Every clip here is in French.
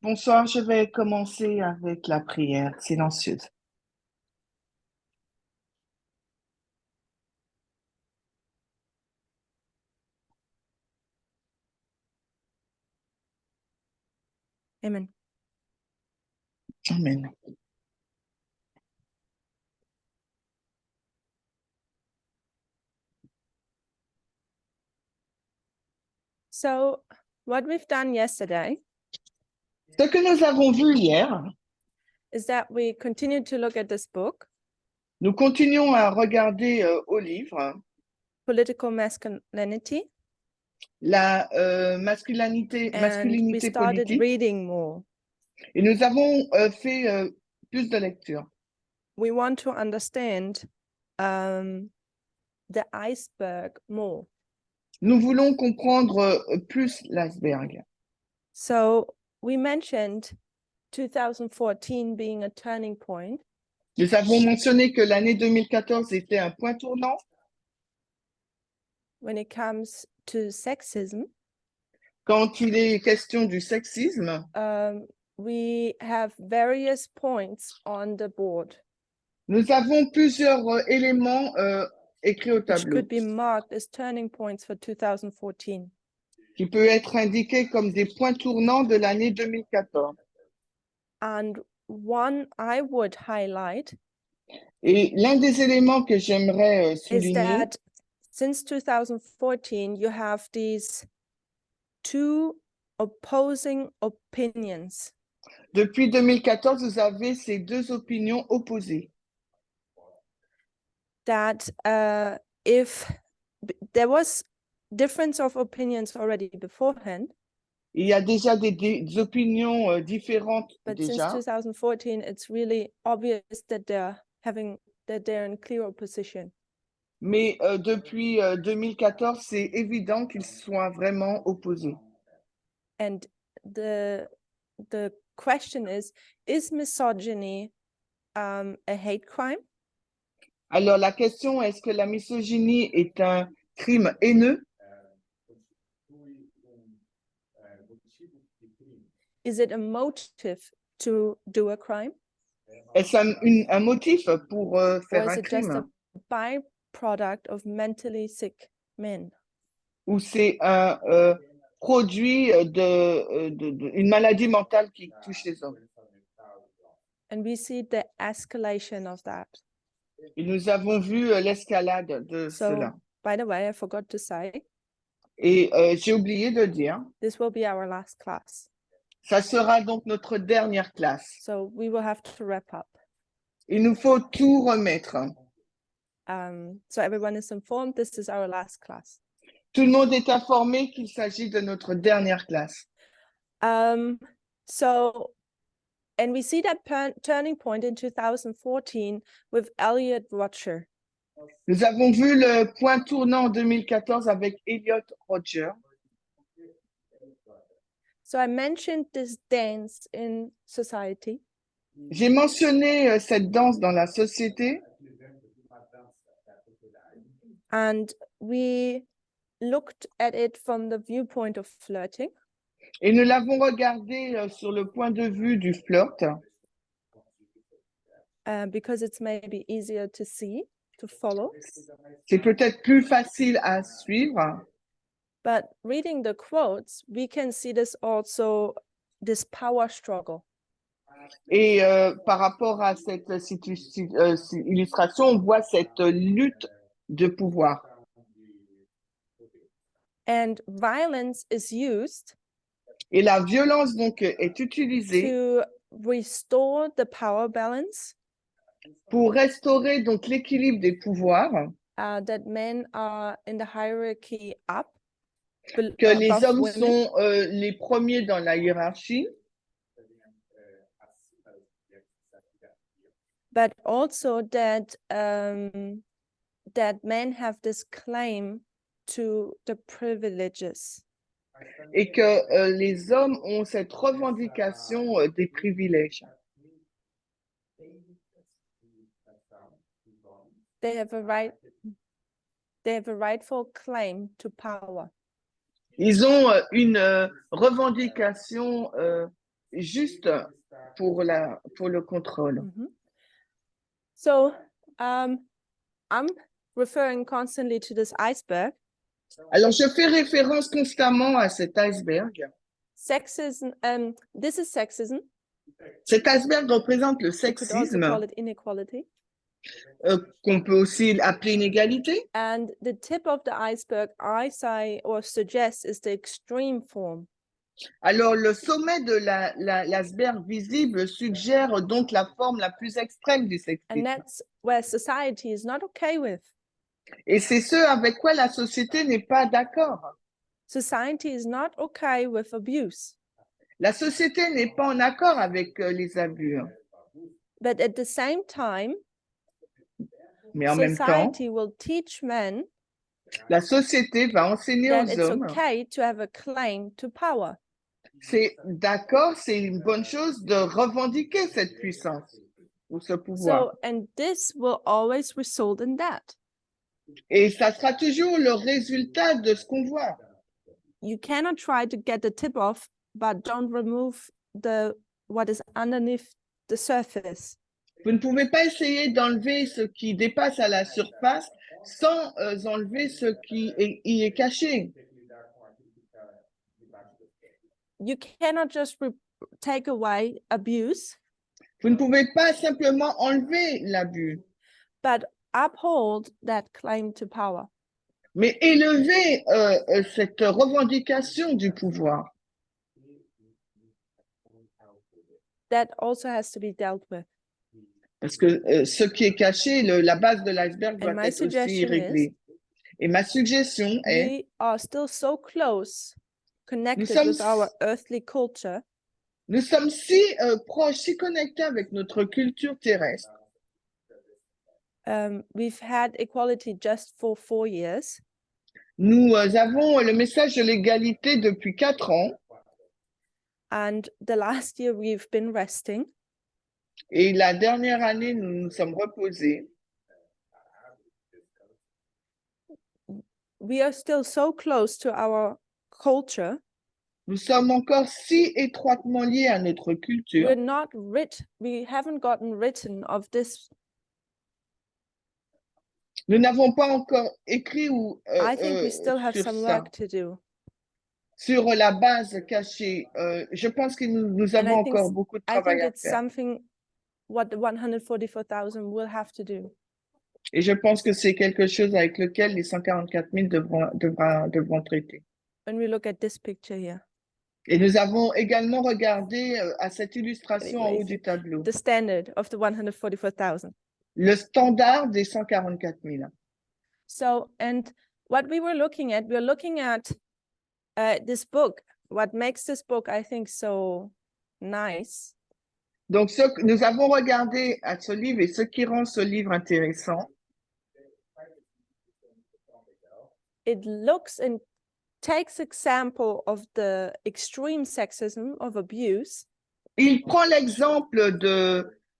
Bonsoir, je vais commencer avec la prière silencieuse. Amen. Amen. So, what we've done yesterday Ce que nous avons vu hier, is that we continued to look at this book, nous continuons à regarder au livre Political Masculinity, la masculinité and we started politique reading more. et nous avons fait plus de lecture. We want to understand the iceberg more. Nous voulons comprendre plus l'iceberg. So, we mentioned 2014 being a turning point. Nous avons mentionné que l'année 2014 était un point tournant When it comes to sexism. quand il est question du sexisme. We have various points on the board. Nous avons plusieurs éléments écrits au Which tableau could be marked as turning points for 2014. qui peut être indiqués comme des points tournants de l'année 2014. And one I would highlight Et l'un des éléments que j'aimerais is souligner, that since 2014, you have these two opposing opinions. depuis 2014, vous avez ces deux opinions opposées. That if there was difference of opinions already beforehand, Il y a déjà des opinions différentes but déjà, since 2014, it's really obvious that they're in clear opposition. mais depuis 2014, c'est évident qu'ils soient vraiment opposés. And the question is misogyny a hate crime? Alors la question, est-ce que la misogynie est un crime haineux? Is it a motive to do a crime? Est-ce un motif pour Or faire is un it just crime? a byproduct of mentally sick men? Ou c'est un produit d'une maladie mentale qui touche les hommes? And we see the escalation of that. Et nous avons vu l'escalade de cela. By the way, I forgot to say, Et j'ai oublié de dire, this will be our last class. ça sera donc notre dernière classe. So we will have to wrap up. Il nous faut tout remettre. So everyone is informed, this is our last class. Tout le monde est informé qu'il s'agit de notre dernière classe. And we see that turning point in 2014 with Elliot Rodger. Nous avons vu le point tournant en 2014 avec Elliot Rodger. So I mentioned this dance in society. J'ai mentionné cette danse dans la société. And we looked at it from the viewpoint of flirting. Et nous l'avons regardé sur le point de vue du flirt. Because it's maybe easier to see, to follow. C'est peut-être plus facile à suivre. But reading the quotes, we can see this also, this power struggle. Et par rapport à cette illustration, on voit cette lutte de pouvoir. And violence is used Et la violence donc est utilisée to restore the power balance. Pour restaurer donc l'équilibre des pouvoirs. That men are in the hierarchy up. Que les hommes sont les premiers dans la hiérarchie. But also that that men have this claim to the privileges. Et que les hommes ont cette revendication des privilèges. They have a rightful claim to power. Ils ont une revendication juste pour le contrôle. So I'm referring constantly to this iceberg. Alors, je fais référence constamment à cet iceberg. Sexism, this is sexism. Cet iceberg représente le You could also sexisme, call it inequality. qu'on peut aussi appeler inégalité. And the tip of the iceberg, I say or suggest, is the extreme form. Alors, le sommet de l'iceberg visible suggère donc la forme la plus extrême du And sexisme. that's where society is not okay with. Et c'est ce avec quoi la société n'est pas d'accord. Society is not okay with abuse. La société n'est pas en accord avec les abus. But at the same time, Mais en même temps, society will teach men la société va enseigner that aux it's hommes, okay to have a claim to power. c'est d'accord, c'est une bonne chose de revendiquer cette puissance ou ce pouvoir. So, and this will always result in that. Et ça sera toujours le résultat de ce qu'on voit. You cannot try to get the tip off, but don't remove what is underneath the surface. Vous ne pouvez pas essayer d'enlever ce qui dépasse à la surface sans enlever ce qui y est caché. You cannot just take away abuse, Vous ne pouvez pas simplement enlever l'abus, but uphold that claim to power. mais élever cette revendication du pouvoir. That also has to be dealt with. Parce que ce qui est caché, la base de l'iceberg doit And my être aussi suggestion réglée. Et ma suggestion est, We are still so close, connected sommes- with our earthly culture, nous sommes si proches, si connectés avec notre culture terrestre. we've had equality just for 4 years. Nous avons le message de l'égalité depuis 4 ans. And the last year we've been resting. Et la dernière année, nous nous sommes reposés. We are still so close to our culture. Nous sommes encore si étroitement liés à notre culture. We haven't gotten written of this. Nous n'avons pas encore écrit ou I think we still have sur some ça, work to do. sur la base cachée. Je pense que nous And avons I think, encore beaucoup de I travail think à it's faire. something what the 144,000 will have to do. Et je pense que c'est quelque chose avec lequel les 144 000 devront traiter. When we look at this picture here, Et nous avons également regardé à cette illustration en haut du tableau, the standard of the 144,000. le standard des 144 000. So, and what we were looking at this book. What makes this book, I think, so nice Donc, nous avons regardé à ce livre et ce qui rend ce livre intéressant, it looks and takes example of the extreme sexism of abuse. il prend l'exemple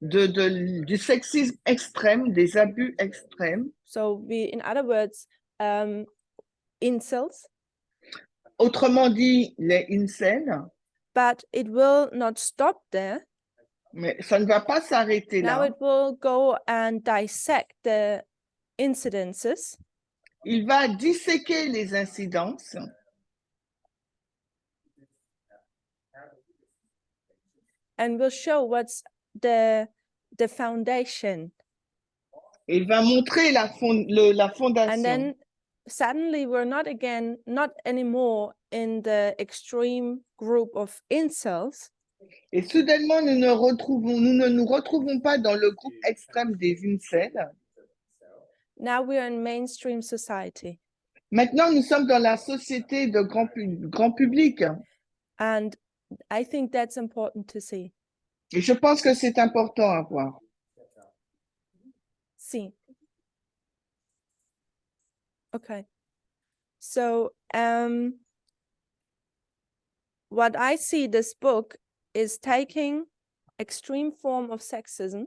du sexisme extrême, des abus extrêmes. So in other words, incels. Autrement dit, les incels. But it will not stop there. Mais ça ne va pas s'arrêter Now là. it will go and dissect the incidences. Il va disséquer les incidences. And will show what's the foundation. Il va montrer la fondation. And then suddenly we're not anymore in the extreme group of incels. Et soudainement, nous ne nous retrouvons pas dans le groupe extrême des incels. Now we are in mainstream society. Maintenant, nous sommes dans la société de grand public. And I think that's important to see. Et je pense que c'est important à voir. See. Okay. So, what I see this book is taking extreme form of sexism.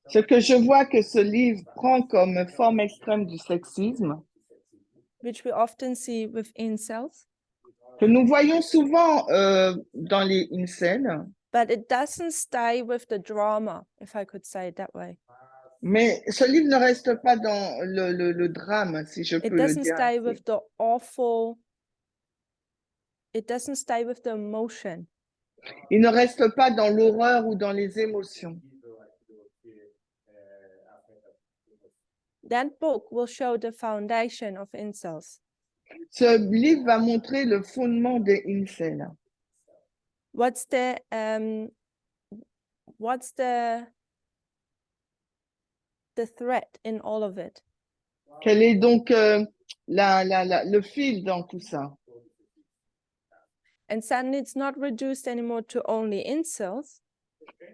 Ce que je vois que ce livre prend comme forme extrême du sexisme, which we often see with incels, que nous voyons souvent dans les incels, But it doesn't stay with the drama, if I could say it that way. Mais ce livre ne reste pas dans le drame, si je It peux le doesn't dire stay ainsi. with the awful, it doesn't stay with the emotion. Il ne reste pas dans l'horreur ou dans les émotions. That book will show the foundation of incels. Ce livre va montrer le fondement des incels. What's the threat in all of it? Quel est donc le fil dans tout ça? And suddenly it's not reduced anymore to only incels.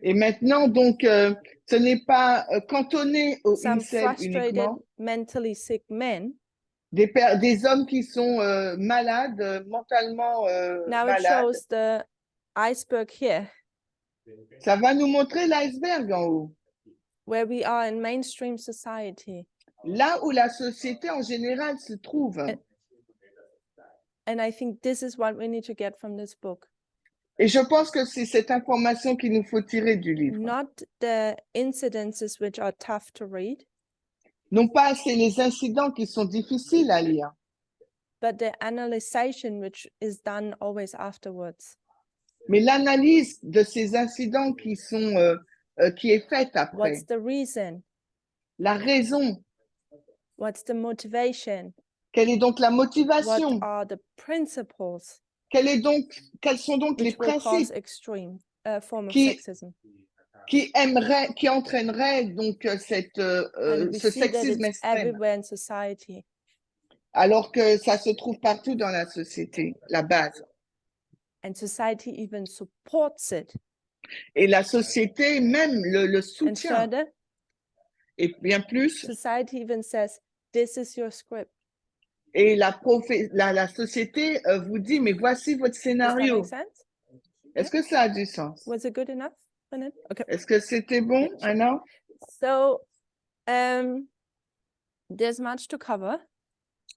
Et maintenant, donc, ce n'est pas cantonné aux Some incels frustrated, uniquement. mentally sick men. Des hommes qui sont malades, mentalement Now it malades. shows the iceberg here, Ça va nous montrer l'iceberg en haut. where we are in mainstream society. Là où la société en général se trouve. And I think this is what we need to get from this book. Et je pense que c'est cette information qu'il nous faut tirer du livre. Not the incidences which are tough to read, Non pas c'est les incidents qui sont difficiles à lire, but the analyzation which is done always afterwards. mais l'analyse de ces incidents qui est faite après. What's the reason? La raison. What's the motivation? Quelle est donc la motivation? What are the principles Quels sont donc les which will cause principes extreme form of qui- sexism? qui entraîneraient donc And we ce see that sexisme it's extrême, everywhere in society. alors que ça se trouve partout dans la société, la base. And society even supports it. Et la société même le And soutient. further, Et bien plus, society even says, this is your script. et la société vous dit, mais voici votre Does that scénario. make sense? Est-ce que ça a du sens? Was it good enough? Lynette? Okay. Est-ce que c'était bon, Yeah, sure. Anna? So there's much to cover.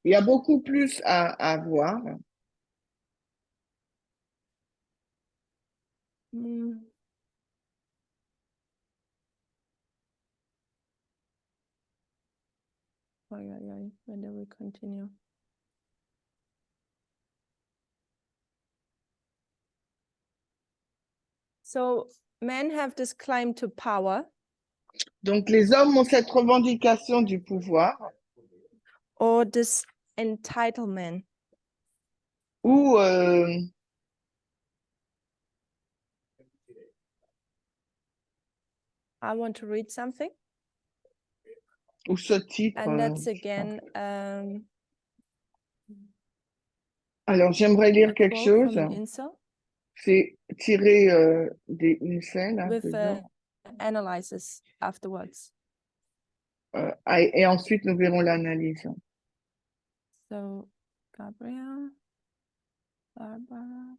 Il y a beaucoup plus à voir. Mm. When do we continue? So men have this claim to power, Donc, les hommes ont cette revendication du pouvoir or this entitlement. ou I want to read something, ce titre. and that's again Alors, j'aimerais lire a quelque quote chose. from an incel C'est tiré des incels. Hein, with analysis afterwards. Et ensuite, nous verrons l'analyse. So, Gabriel, Barbara.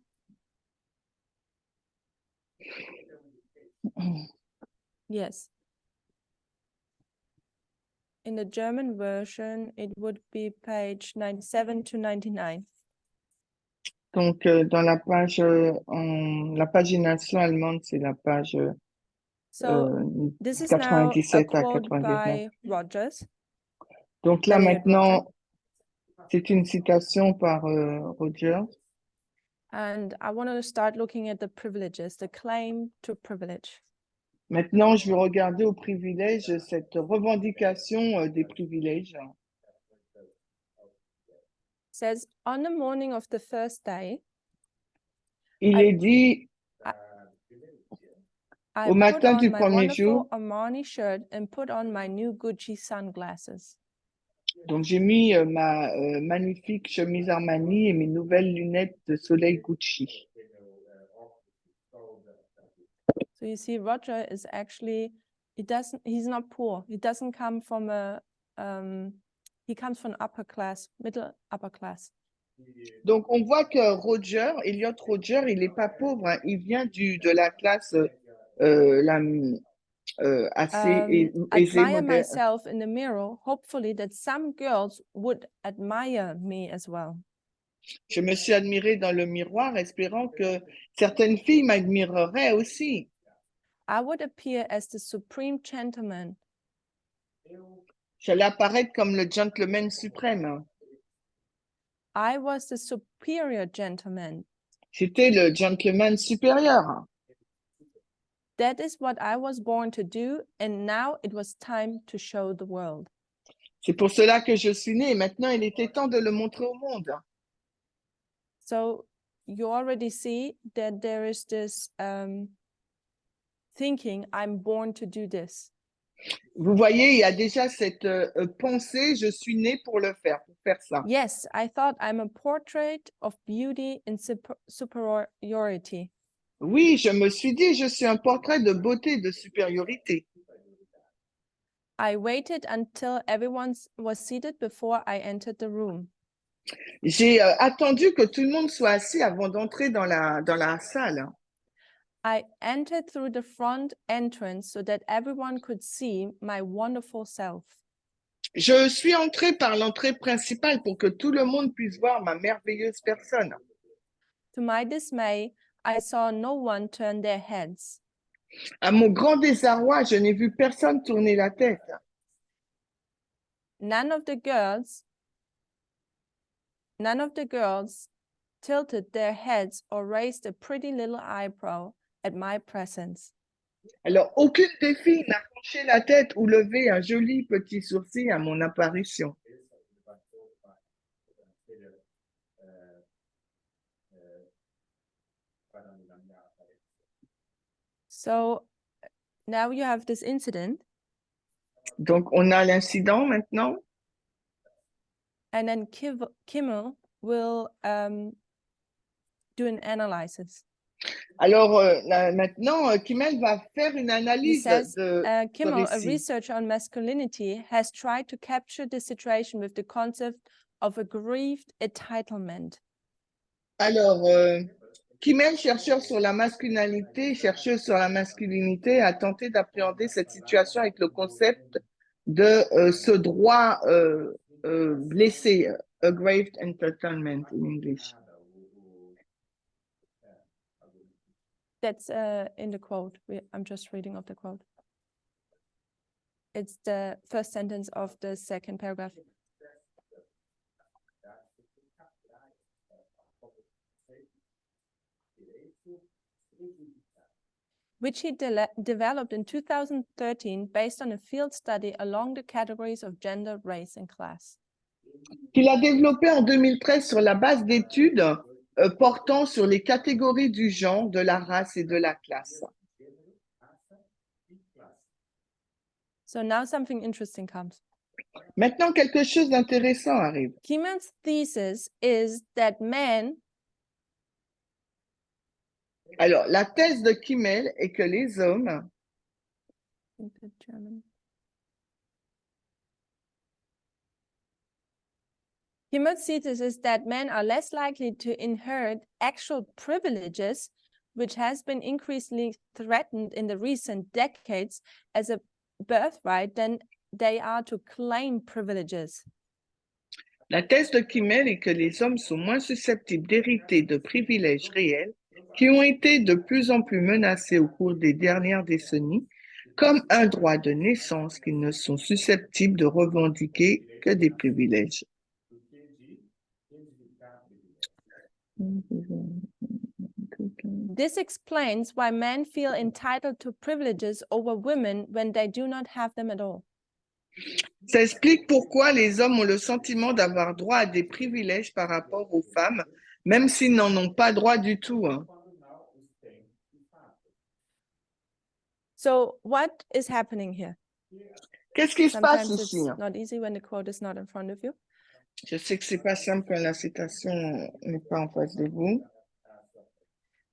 Yes. In the German version, it would be page 97 to 99. Donc, dans la page allemande, c'est la page So this is now a 97 à quote 99. by Rogers. Donc là, Elliot Roger. maintenant, c'est une citation par Rogers. And I want to start looking at the privileges, the claim to privilege. Maintenant, je vais regarder au privilège, cette revendication des privilèges. It says, on the morning of the first day, Il I- est dit I au put matin on du my premier wonderful jour. Armani shirt and put on my new Gucci sunglasses. Donc, j'ai mis ma magnifique chemise Armani et mes nouvelles lunettes de soleil Gucci. So you see, Roger is actually, he's not poor. He doesn't come from he comes from upper class, middle upper class. Donc, on voit que Elliot Roger, il n'est pas pauvre, hein. Il vient de la classe assez aisée, Admire moderne. myself in the mirror, hopefully that some girls would admire me as well. Je me suis admirée dans le miroir, espérant que certaines filles m'admireraient aussi. I would appear as the supreme gentleman. J'allais apparaître comme le gentleman suprême. I was the superior gentleman. J'étais le gentleman supérieur. That is what I was born to do, and now it was time to show the world. C'est pour cela que je suis née. Maintenant, il était temps de le montrer au monde. So you already see that there is this thinking, I'm born to do this. Vous voyez, il y a déjà cette pensée, je suis née pour le faire, pour faire ça. Yes, I thought I'm a portrait of beauty and superiority. Oui, je me suis dit, je suis un portrait de beauté, de supériorité. I waited until everyone was seated before I entered the room. J'ai attendu que tout le monde soit assis avant d'entrer dans la salle. I entered through the front entrance so that everyone could see my wonderful self. Je suis entrée par l'entrée principale pour que tout le monde puisse voir ma merveilleuse personne. To my dismay, I saw no one turn their heads. À mon grand désarroi, je n'ai vu personne tourner la tête. None of the girls tilted their heads or raised a pretty little eyebrow at my presence. Alors, aucune des filles n'a penché la tête ou levé un joli petit sourcil à mon apparition. So now you have this incident. Donc, on a l'incident maintenant. And then Kimmel will do an analysis. Alors, maintenant, Kimmel va faire une He analyse says, de ce Kimmel, a récit. researcher on masculinity, has tried to capture the situation with the concept of aggrieved entitlement. Alors, Kimmel, chercheuse sur la masculinité, a tenté d'appréhender cette situation avec le concept de ce droit blessé, aggrieved entitlement in English. That's in the quote. I'm just reading off the quote. It's the first sentence of the second paragraph. Which he developed in 2013 based on a field study along the categories of gender, race, and class. Qu'il a développé en 2013 sur la base d'études portant sur les catégories du genre, de la race et de la classe. So now something interesting comes. Maintenant, quelque chose d'intéressant arrive. Kimmel's thesis is that men Alors, la thèse de Kimmel est que les hommes Kimmel's thesis is that men are less likely to inherit actual privileges, which has been increasingly threatened in the recent decades as a birthright, than they are to claim privileges. La thèse de Kimmel est que les hommes sont moins susceptibles d'hériter de privilèges réels qui ont été de plus en plus menacés au cours des dernières décennies, comme un droit de naissance qu'ils ne sont susceptibles de revendiquer que des privilèges. This explains why men feel entitled to privileges over women when they do not have them at all. Ça explique pourquoi les hommes ont le sentiment d'avoir droit à des privilèges par rapport aux femmes, même s'ils n'en ont pas droit du tout. So what is happening here? Qu'est-ce qui se passe Sometimes ici? it's not easy when the quote is not in front of you. Je sais que c'est pas simple quand la citation n'est pas en face de vous.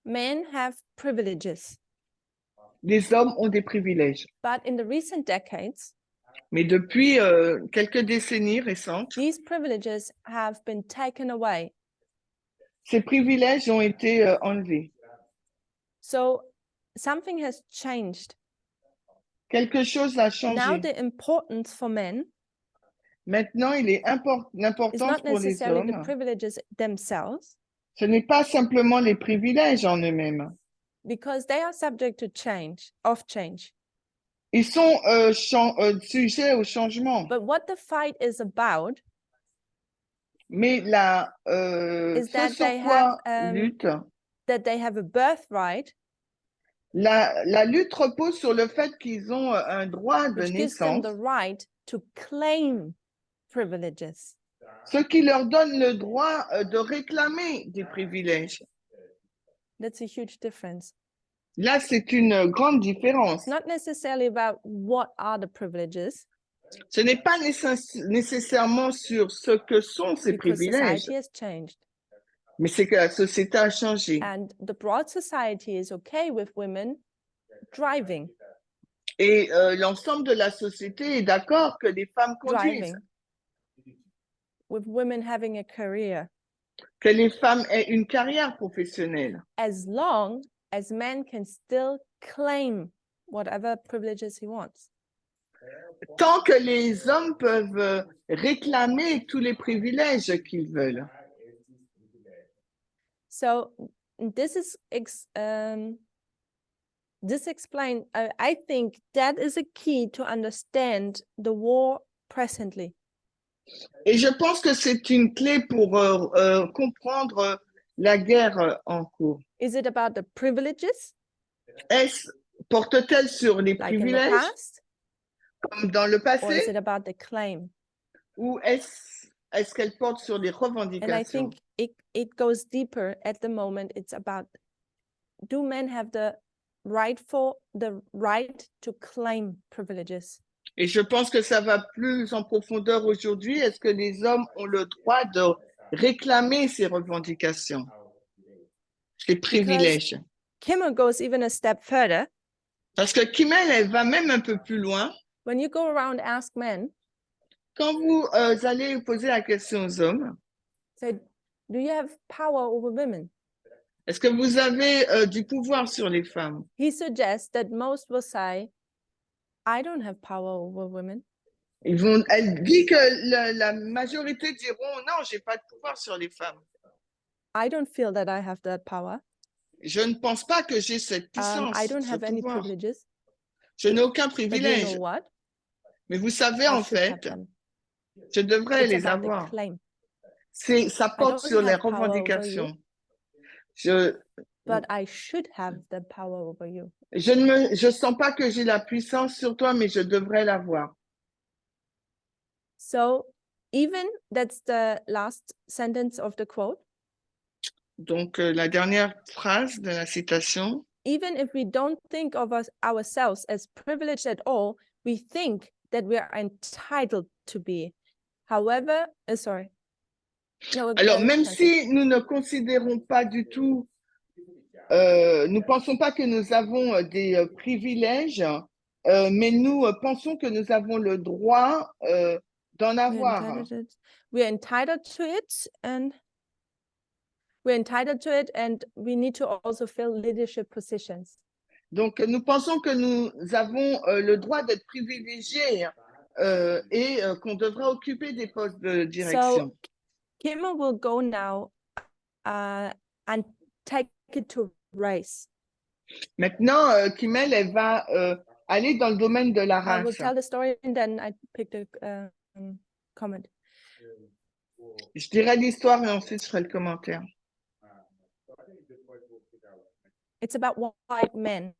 Men have privileges. Les hommes ont des privilèges. But in the recent decades, Mais depuis quelques décennies récentes, these privileges have been taken away. ces privilèges ont été enlevés. So something has changed. Quelque chose a Now changé. the importance for men Maintenant, il est is l'importance not pour les necessarily the hommes. privileges themselves, Ce n'est pas simplement les privilèges en eux-mêmes. because they are subject to change. Ils sont sujets au changement. But what the fight is about Mais is ce that sur they quoi have lutte, that they have a birthright, la lutte repose sur le fait qu'ils ont un droit de which gives them naissance, the right to claim privileges. ce qui leur donne le droit de réclamer des privilèges. That's a huge difference. Là, c'est une grande différence. It's not necessarily about what are the privileges, Ce n'est pas nécessairement sur ce que sont ces because privilèges, society has changed. mais c'est que la société a changé. And the broad society is okay with women driving. Et l'ensemble de la société est d'accord que les femmes conduisent, With women having a career, que les femmes aient une carrière professionnelle, as long as men can still claim whatever privileges he wants. tant que les hommes peuvent réclamer tous les privilèges qu'ils veulent. So this is this explains. I think that is a key to understand the war presently. Et je pense que c'est une clé pour comprendre la guerre en cours. Is it about the privileges, Porte-t-elle sur les like in the privilèges past, comme dans le or is passé, it about the claim? ou est-ce qu'elle porte sur les And I revendications? think it goes deeper at the moment. It's about, do men have the right to claim privileges? Et je pense que ça va plus en profondeur aujourd'hui. Est-ce que les hommes ont le droit de réclamer ces revendications, ces privilèges? Kimmel goes even a step further. Parce que Kimmel, elle va même un peu plus loin. When you go around ask men, Quand vous allez poser la question aux hommes, say, do you have power over women? est-ce que vous avez du pouvoir sur les femmes? He suggests that most will say, I don't have power over women. Elle dit que la majorité diront non, j'ai pas de pouvoir sur les femmes. I don't feel that I have that power. Je ne pense pas que j'ai cette puissance, I don't ce have any pouvoir. privileges. Je n'ai aucun But you privilège. know what? Mais vous savez, I en should have fait, them. je devrais It's les about the avoir. claim. Ça porte don't sur les have power over you. revendications. But I should have the power over you. Je sens pas que j'ai la puissance sur toi, mais je devrais l'avoir. So even that's the last sentence of the quote. Donc, la dernière phrase de la citation. Even if we don't think of ourselves as privileged at all, we think that we are entitled to be. However, sorry. No, Alors, même si nous ne considérons pas du tout, nous pensons pas que nous avons des privilèges, mais nous pensons que nous avons le droit d'en avoir. we're entitled to it, and we need to also fill leadership positions. Donc, nous pensons que nous avons le droit d'être privilégiés et qu'on devrait occuper des postes de direction. So, Kimmel will go now and take it to race. Maintenant, Kimmel, elle va aller dans le domaine de la I will race. tell the story and then I pick the comment. Je dirai l'histoire et ensuite je ferai le commentaire. It's about white men.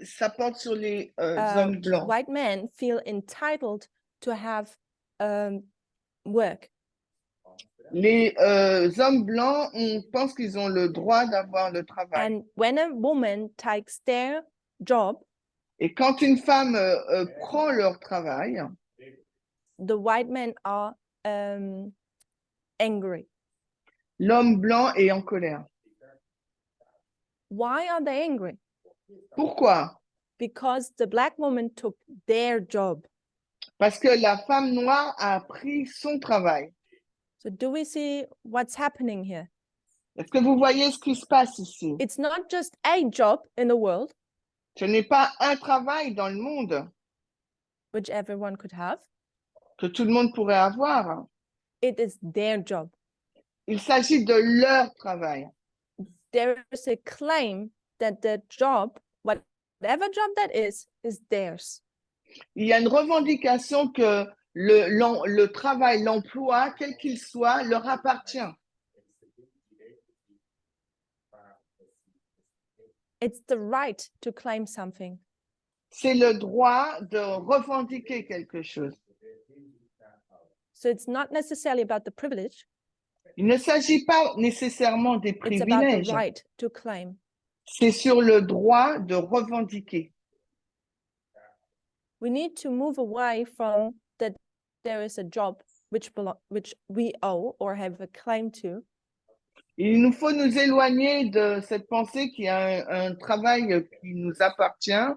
Ça porte sur les hommes blancs. White men feel entitled to have work. Les hommes blancs, on pense qu'ils ont le droit d'avoir le travail. And when a woman takes their job, et quand une femme prend leur travail, the white men are angry. L'homme blanc est en colère. Why are they angry? Pourquoi? Because the black woman took their job. Parce que la femme noire a pris son travail. So do we see what's happening here? Est-ce que vous voyez ce qui se passe ici? It's not just a job in the world, Ce n'est pas un travail dans le monde which everyone could have. que tout le monde pourrait avoir. It is their job. Il s'agit de leur travail. There is a claim that the job, whatever job that is theirs. Il y a une revendication que le travail, l'emploi, quel qu'il soit, leur appartient. It's the right to claim something. C'est le droit de revendiquer quelque chose. So it's not necessarily about the privilege. Il ne s'agit pas nécessairement des It's about the privilèges. right to claim. C'est sur le droit de revendiquer. We need to move away from that there is a job which we owe or have a claim to. Il nous faut nous éloigner de cette pensée qu'il y a un travail qui nous appartient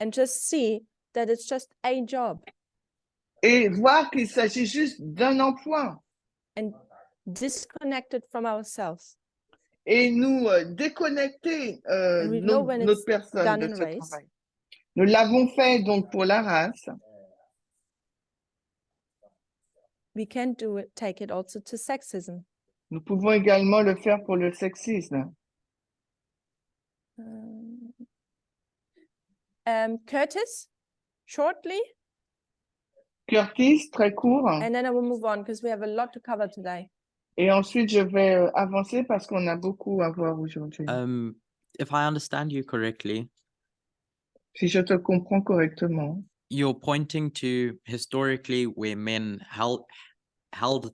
And just see that it's just a job et voir qu'il s'agit juste d'un emploi and disconnected from ourselves. et nous déconnecter And we know when notre it's personne done de in ce race. travail. Nous l'avons fait donc pour la race. We can take it also to sexism. Nous pouvons également le faire pour le sexisme. Curtis, shortly, Curtis, très court. and then I will move on because we have a lot to cover today. Et ensuite, je vais avancer parce qu'on a beaucoup à voir aujourd'hui. If I understand you correctly, Si je te comprends correctement, you're pointing to historically where men held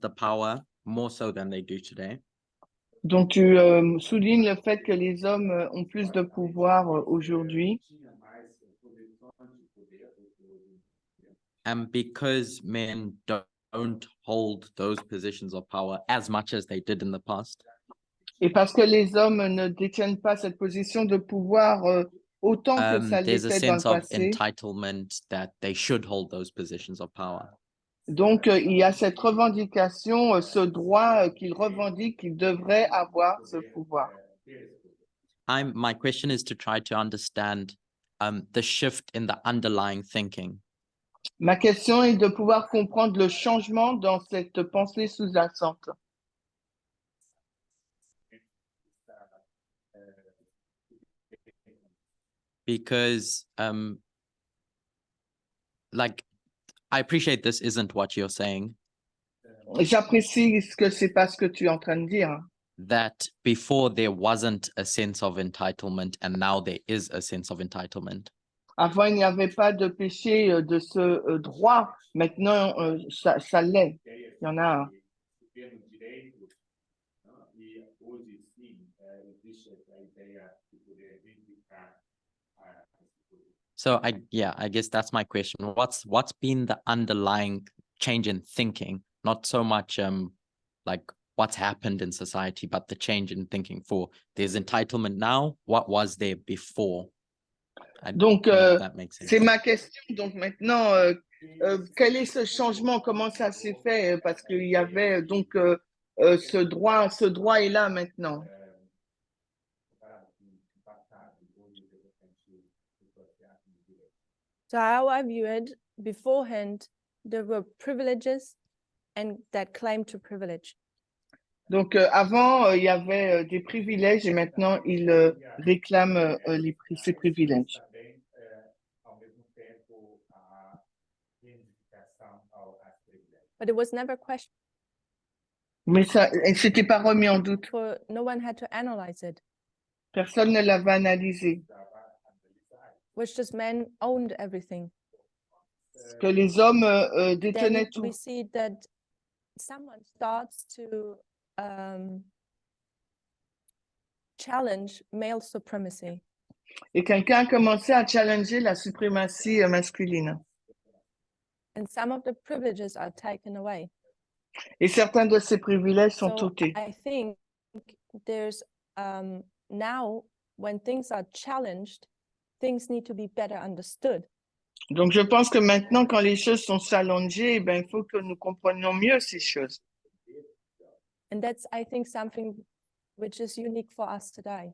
the power more so than they do today. donc tu soulignes le fait que les hommes ont plus de pouvoir aujourd'hui. And because men don't hold those positions of power as much as they did in the past. Et parce que les hommes ne détiennent pas cette position de pouvoir autant que ça There's a l'était dans le sense of passé. entitlement that they should hold those positions of power. Donc, il y a cette revendication, ce droit qu'ils revendiquent, qu'ils devraient avoir ce pouvoir. My question is to try to understand the shift in the underlying thinking. Ma question est de pouvoir comprendre le changement dans cette pensée sous-jacente. Because like I appreciate this isn't what you're saying. J'apprécie que c'est pas ce que tu es en train de dire. That before there wasn't a sense of entitlement and now there is a sense of entitlement. Avant, il n'y avait pas de péché de ce droit. Maintenant, ça l'est. Il y en a un. So I guess that's my question. What's been the underlying change in thinking? Not so much like what's happened in society, but the change in thinking for there's entitlement now. What was there before? Donc, that makes sense. c'est ma question. Donc maintenant, quel est ce changement? Comment ça s'est fait? Parce qu'il y avait donc ce droit est là maintenant. So how I view it, beforehand, there were privileges and that claim to privilege. Donc, avant, il y avait des privilèges et maintenant, ils réclament ces privilèges. But it was never questioned. Mais ça, c'était pas remis en doute. No one had to analyze it. Personne ne l'avait analysé. Which just men owned everything. Que les hommes détenaient Then tout. we see that someone starts to challenge male supremacy. Et quelqu'un a commencé à challenger la suprématie masculine. And some of the privileges are taken away. Et certains de ces privilèges sont ôtés. I think there's now when things are challenged, things need to be better understood. Donc, je pense que maintenant, quand les choses sont challengées, ben, il faut que nous comprenions mieux ces choses. And that's, I think, something which is unique for us today.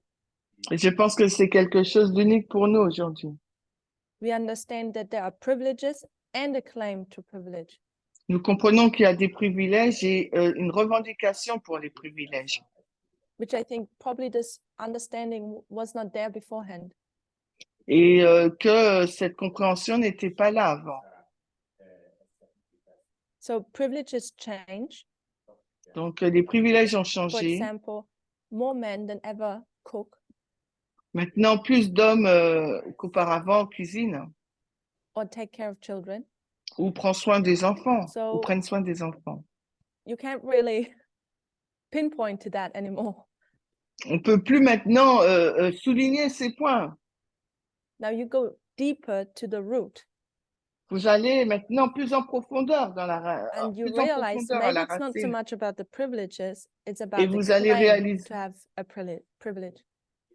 Et je pense que c'est quelque chose d'unique pour nous aujourd'hui. we understand that there are privileges and a claim to privilege. Nous comprenons qu'il y a des privilèges et une revendication pour les privilèges. Which I think probably this understanding was not there beforehand. Et que cette compréhension n'était pas là avant. So privileges change. Donc, les privilèges ont For changé. example, more men than ever cook Maintenant, plus d'hommes qu'auparavant cuisinent or take care of children. ou prennent soin des enfants, So- ou prennent soin des enfants. You can't really pinpoint to that anymore. On peut plus maintenant souligner ces points. Now you go deeper to the root Vous allez maintenant plus en profondeur dans and you plus en realize profondeur à maybe la it's not so racine. much about the privileges, it's Et about the vous allez claim réaliser, to have a privilege.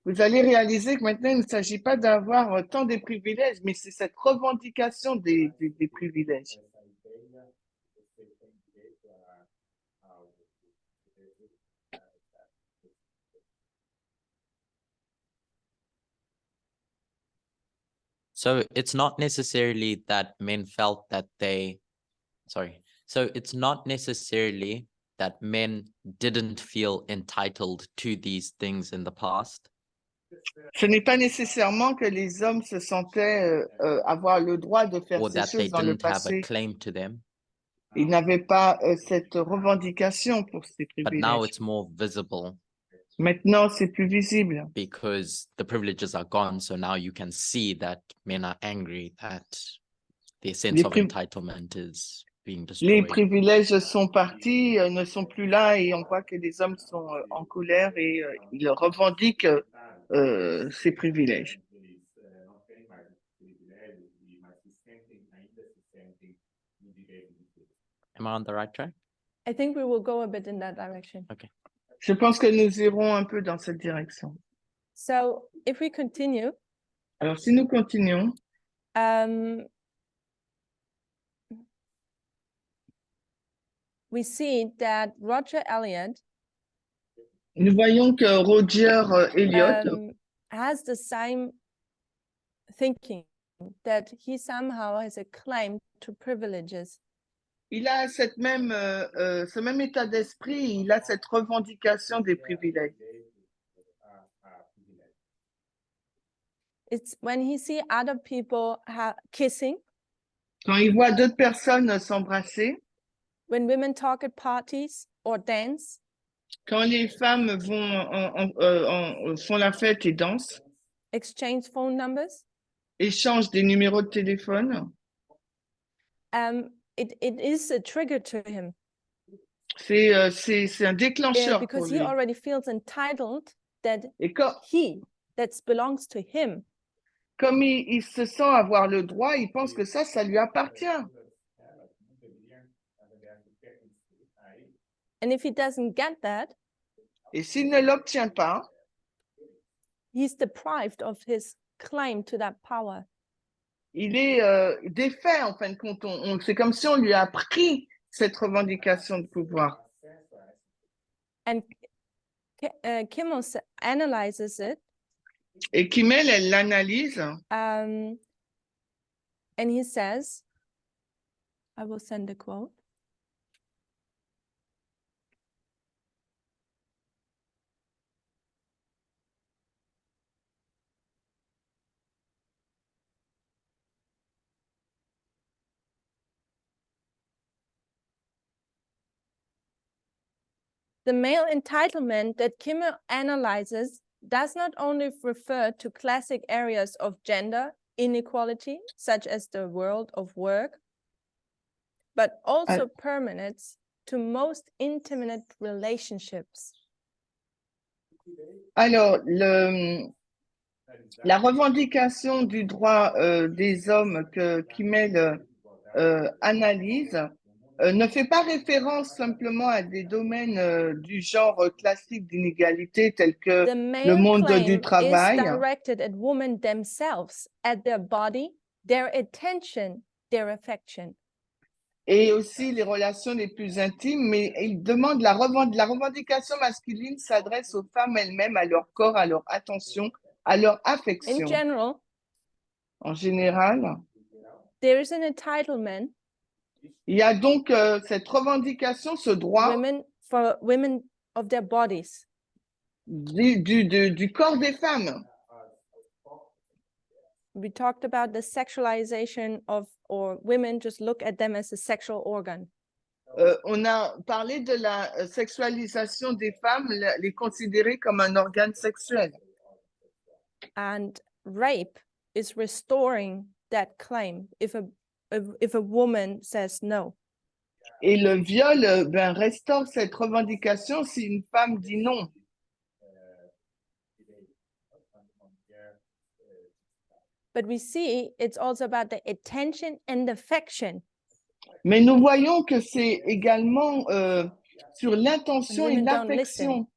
vous allez réaliser que maintenant, il ne s'agit pas d'avoir tant des privilèges, mais c'est cette revendication des privilèges. So it's not necessarily that men felt that so it's not necessarily that men didn't feel entitled to these things in the past. Ce n'est pas nécessairement que les hommes se sentaient avoir le droit de faire Or ces that they choses dans le didn't have a passé. claim to them, Ils n'avaient pas cette revendication pour ces but now privilèges. it's more visible Maintenant, c'est plus visible. because the privileges are gone. So now you can see that men are angry that their sense of entitlement is being Les destroyed. privilèges sont partis, ne sont plus là et on voit que les hommes sont en colère et ils revendiquent ces privilèges. Am I on the right track? I think we will go a bit in that direction. Okay. Je pense que nous irons un peu dans cette direction. So if we continue, Alors, si nous continuons, we see that Roger Elliott nous voyons que Roger Elliott has the same thinking, that he somehow has a claim to privileges. il a ce même état d'esprit, il a cette revendication des privilèges. It's when he see other people kissing, Quand il voit d'autres personnes s'embrasser, when women talk at parties or dance, quand les femmes font la fête et dansent, exchange phone numbers, échangent des numéros de téléphone, it is a trigger to him. c'est un déclencheur pour Because lui. he already feels entitled that Et that belongs to him. comme il se sent avoir le droit, il pense que ça lui appartient. And if he doesn't get that, Et s'il ne l'obtient pas, he's deprived of his claim to that power. il est défait en fin de compte. C'est comme si on lui a pris cette revendication de pouvoir. And Kimmel analyzes it. Et Kimmel, elle l'analyse. And he says, I will send a quote. The male entitlement that Kimmel analyzes does not only refer to classic areas of gender inequality, such as the world of work, but also permeates to most intimate relationships. Alors, la revendication du droit des hommes que Kimmel analyse ne fait pas référence simplement à des domaines du genre classique d'inégalité tels que le monde du travail. Is directed at women themselves, at their body, their attention, their affection. Et aussi les relations les plus intimes, mais il demande la revendication masculine s'adresse aux femmes elles-mêmes, à leur corps, à leur attention, à leur affection. In general, En général, there is an entitlement il y a donc cette revendication, ce droit for women of their bodies. du corps des femmes. We talked about the sexualization of, or women just look at them as a sexual organ. On a parlé de la sexualisation des femmes, les considérer comme un organe sexuel. And rape is restoring that claim if a woman says no. Et le viol restaure cette revendication si une femme dit non. But we see it's also about the attention and affection. Mais nous voyons que c'est également sur l'intention et women don't l'affection.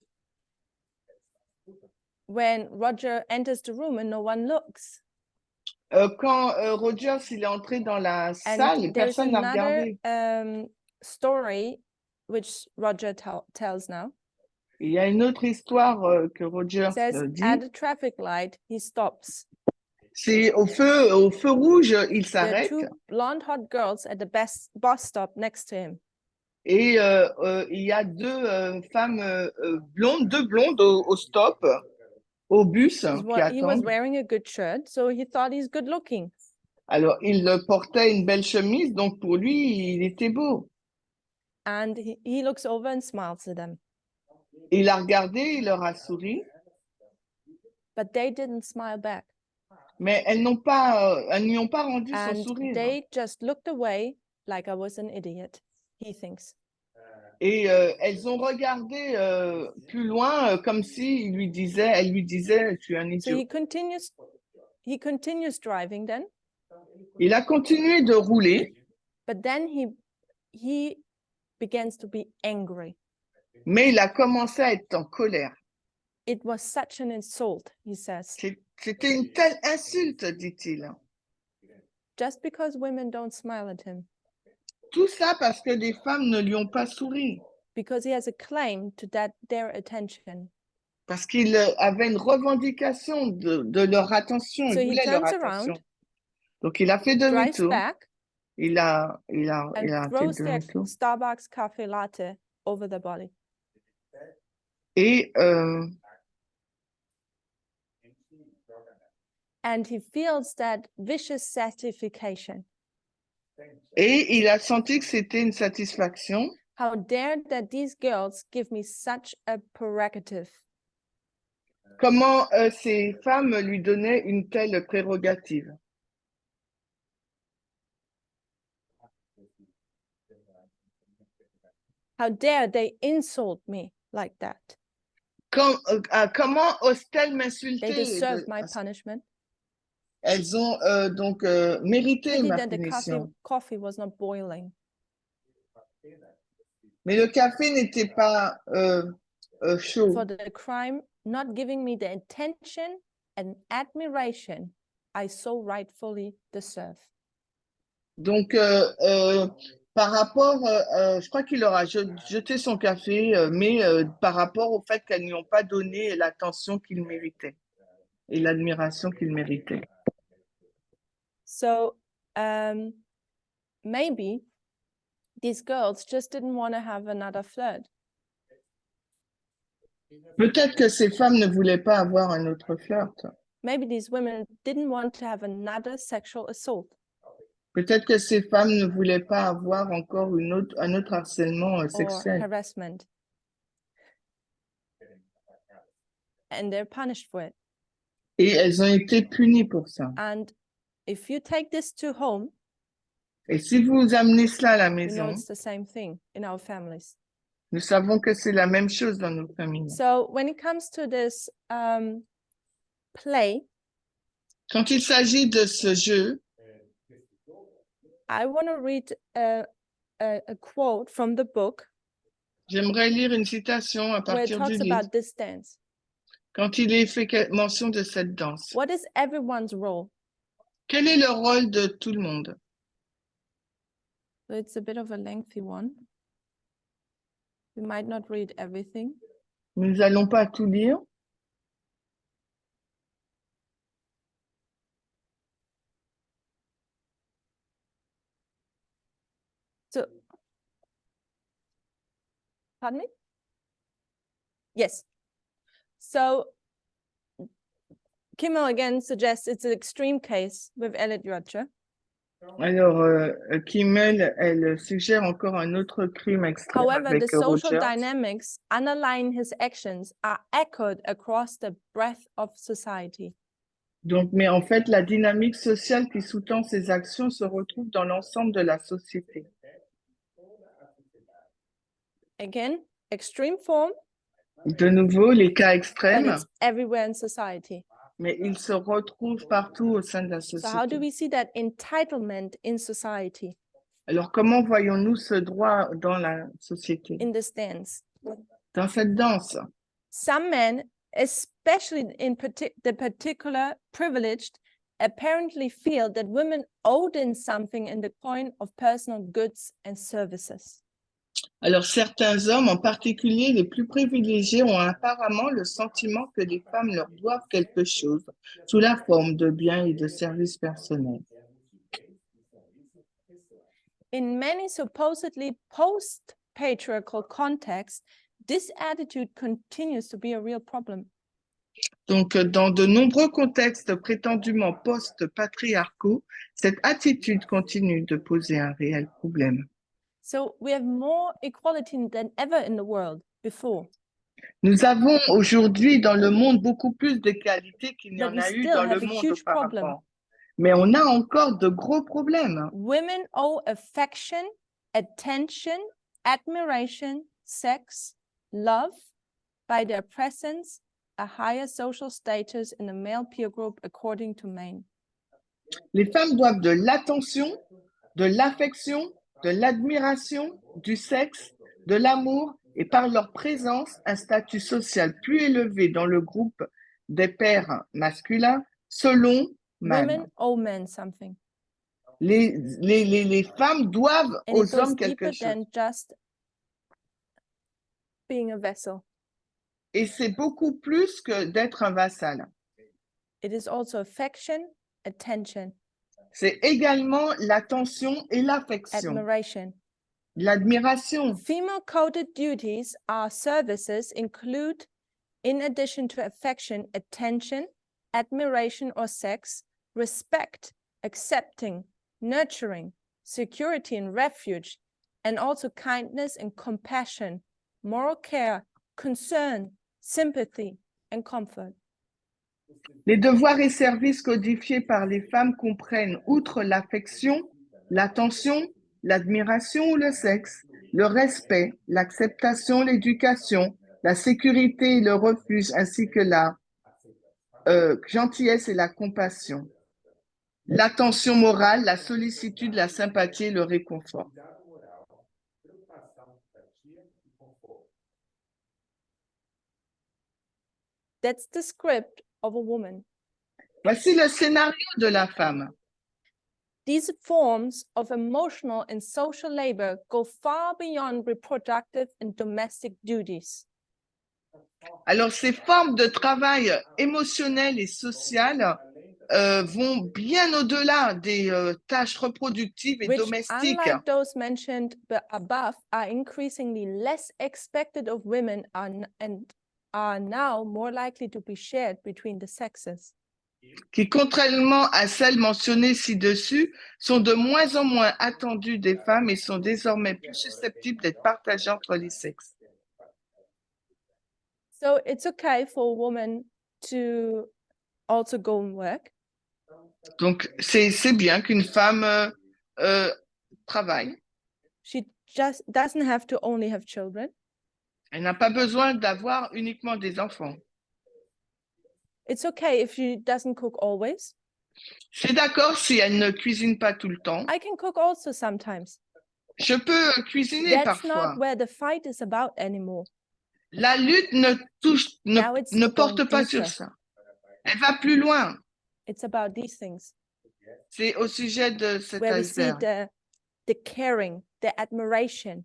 When Roger enters the room and no one looks. Quand Rogers il est entré dans la salle, And there's personne n'a another regardé. story which Roger tells now. Il y a une autre histoire que Rogers Says dit. at a traffic light, he stops. C'est au feu rouge, il There are s'arrête. two blonde hot girls at the bus stop next to him. Et il y a deux femmes blondes, deux blondes au stop, au bus qui He was attendent. wearing a good shirt, so he thought he's good looking. Alors, il portait une belle chemise, donc pour lui, il était beau. And he looks over and smiles at them. Il a regardé, il leur a souri. But they didn't smile back. Mais elles n'y ont pas rendu son And sourire. they just looked away like I was an idiot, he thinks. Et elles ont regardé plus loin, comme si elle lui disait, je suis un So idiot. he continues driving then. Il a continué de rouler, But then he begins to be angry. mais il a commencé à être en colère. It was such an insult, he says. C'était une telle insulte, dit-il. Just because women don't smile at him. Tout ça parce que les femmes ne lui ont pas souri. Because he has a claim to their attention. Parce qu'il avait une revendication de leur attention. So Il he voulait leur turns attention. around, Donc il a fait drives demi-tour. back, Il a and fait throws their demi-tour. Starbucks cafe latte over the body. Et And he feels that vicious satisfaction. il a senti que c'était une satisfaction. How dare that these girls give me such a prerogative. Comment ces femmes lui donnaient une telle prérogative. How dare they insult me like that. Comment osent-elles They m'insulter? deserve my punishment. Elles ont donc mérité Pity ma that the punition. coffee was not boiling. Mais le café n'était pas chaud. For the crime not giving me the attention and admiration I so rightfully deserve. Donc, par rapport, je crois qu'il aura jeté son café, mais par rapport au fait qu'elles n'y ont pas donné l'attention qu'il méritait et l'admiration qu'il méritait. So maybe these girls just didn't want to have another flirt. Peut-être que ces femmes ne voulaient pas avoir un autre flirt. Maybe these women didn't want to have another sexual assault. Peut-être que ces femmes ne voulaient pas avoir encore un autre harcèlement Or sexuel. harassment. And they're punished for it. Et elles ont été punies pour ça. And if you take this to home, Et si vous amenez cela à la we know maison, it's the same thing in our families. nous savons que c'est la même chose dans nos familles. So when it comes to this play, Quand il s'agit de ce jeu, I want to read a quote from the book j'aimerais lire une citation à where it partir du talks livre. about this dance. Quand il est fait mention de cette danse. What is everyone's role? Quel est le rôle de tout le monde? So it's a bit of a lengthy one. We might not read everything. Nous n'allons pas tout lire. So, pardon me? Yes. So, Kimmel again suggests it's an extreme case with Elliot Rodger. Alors, Kimmel, elle suggère encore un autre crime extrême However, the avec social Rogers. dynamics underlying his actions are echoed across the breadth of society. Donc, mais en fait, la dynamique sociale qui sous-tend ces actions se retrouve dans l'ensemble de la société. Again, extreme form, De nouveau, les cas but extrêmes, it's everywhere in society. mais ils se retrouvent partout au sein de la So how do société. we see that entitlement in society, Alors, comment voyons-nous ce droit dans la société? in this dance? Dans cette danse, Some men, especially the particular privileged, apparently feel that women owe them something in the coin of personal goods and services. alors certains hommes, en particulier les plus privilégiés, ont apparemment le sentiment que les femmes leur doivent quelque chose sous la forme de biens et de services personnels. In many supposedly post-patriarchal contexts, this attitude continues to be a real problem. Donc, dans de nombreux contextes prétendument post-patriarcaux, cette attitude continue de poser un réel problème. So we have more equality than ever in the world before. Nous avons aujourd'hui dans le monde beaucoup plus d'égalité qu'il n'y But en we a eu still dans le have a monde huge problem. auparavant. Mais on a encore de gros problèmes. Women owe affection, attention, admiration, sex, love by their presence, a higher social status in a male peer group according to Maine. Les femmes doivent de l'attention, de l'affection, de l'admiration, du sexe, de l'amour et par leur présence un statut social plus élevé dans le groupe des pairs masculins selon Mann. Women owe men something. Les femmes doivent And it aux goes hommes quelque deeper chose. than just being a vessel. Et c'est beaucoup plus que d'être un vassal. It is also affection, attention, C'est également l'attention et l'affection, admiration. l'admiration. Female coded duties are services include, in addition to affection, attention, admiration or sex, respect, accepting, nurturing, security and refuge, and also kindness and compassion, moral care, concern, sympathy, and comfort. Les devoirs et services codifiés par les femmes comprennent, outre l'affection, l'attention, l'admiration ou le sexe, le respect, l'acceptation, l'éducation, la sécurité et le refuge, ainsi que la gentillesse et la compassion, l'attention morale, la sollicitude, la sympathie et le réconfort. That's the script of a woman. Voici le scénario de la femme. These forms of emotional and social labor go far beyond reproductive and domestic duties. Alors, ces formes de travail émotionnel et social vont bien au-delà des tâches reproductives et Which, domestiques, unlike those mentioned above, are increasingly less expected of women and are now more likely to be shared between the sexes. qui, contrairement à celles mentionnées ci-dessus, sont de moins en moins attendues des femmes et sont désormais plus susceptibles d'être partagées entre les sexes. So it's okay for a woman to also go and work. Donc, c'est bien qu'une femme travaille. She just doesn't have to only have children. Elle n'a pas besoin d'avoir uniquement des enfants. It's okay if she doesn't cook always. C'est d'accord si elle ne cuisine pas tout le temps. I can cook also sometimes. Je peux cuisiner That's parfois. not where the fight is about anymore. La lutte Now it's ne going porte pas sur deeper. ça. Elle va plus loin. It's about these things C'est au sujet de cet where we see iceberg. the caring, the admiration.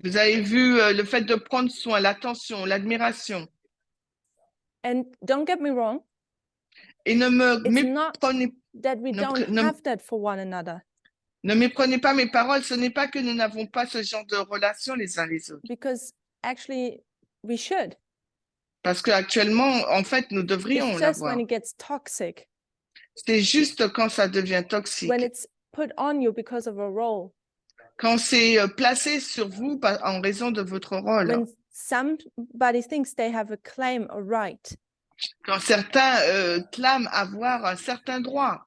Vous avez vu le fait de prendre soin, l'attention, l'admiration. And don't get me wrong, Et ne me it's not méprenez that we ne don't ne- have that for one another. Ne méprenez pas mes paroles, ce n'est pas que nous n'avons pas ce genre de relation les uns les autres. because actually we should. Parce qu'actuellement, en fait, nous devrions It's just when l'avoir. it gets toxic, C'est juste quand ça devient toxique, when it's put on you because of a role, quand c'est placé sur vous en raison de votre rôle, when somebody thinks they have a claim, a right. quand certains clament avoir un certain droit.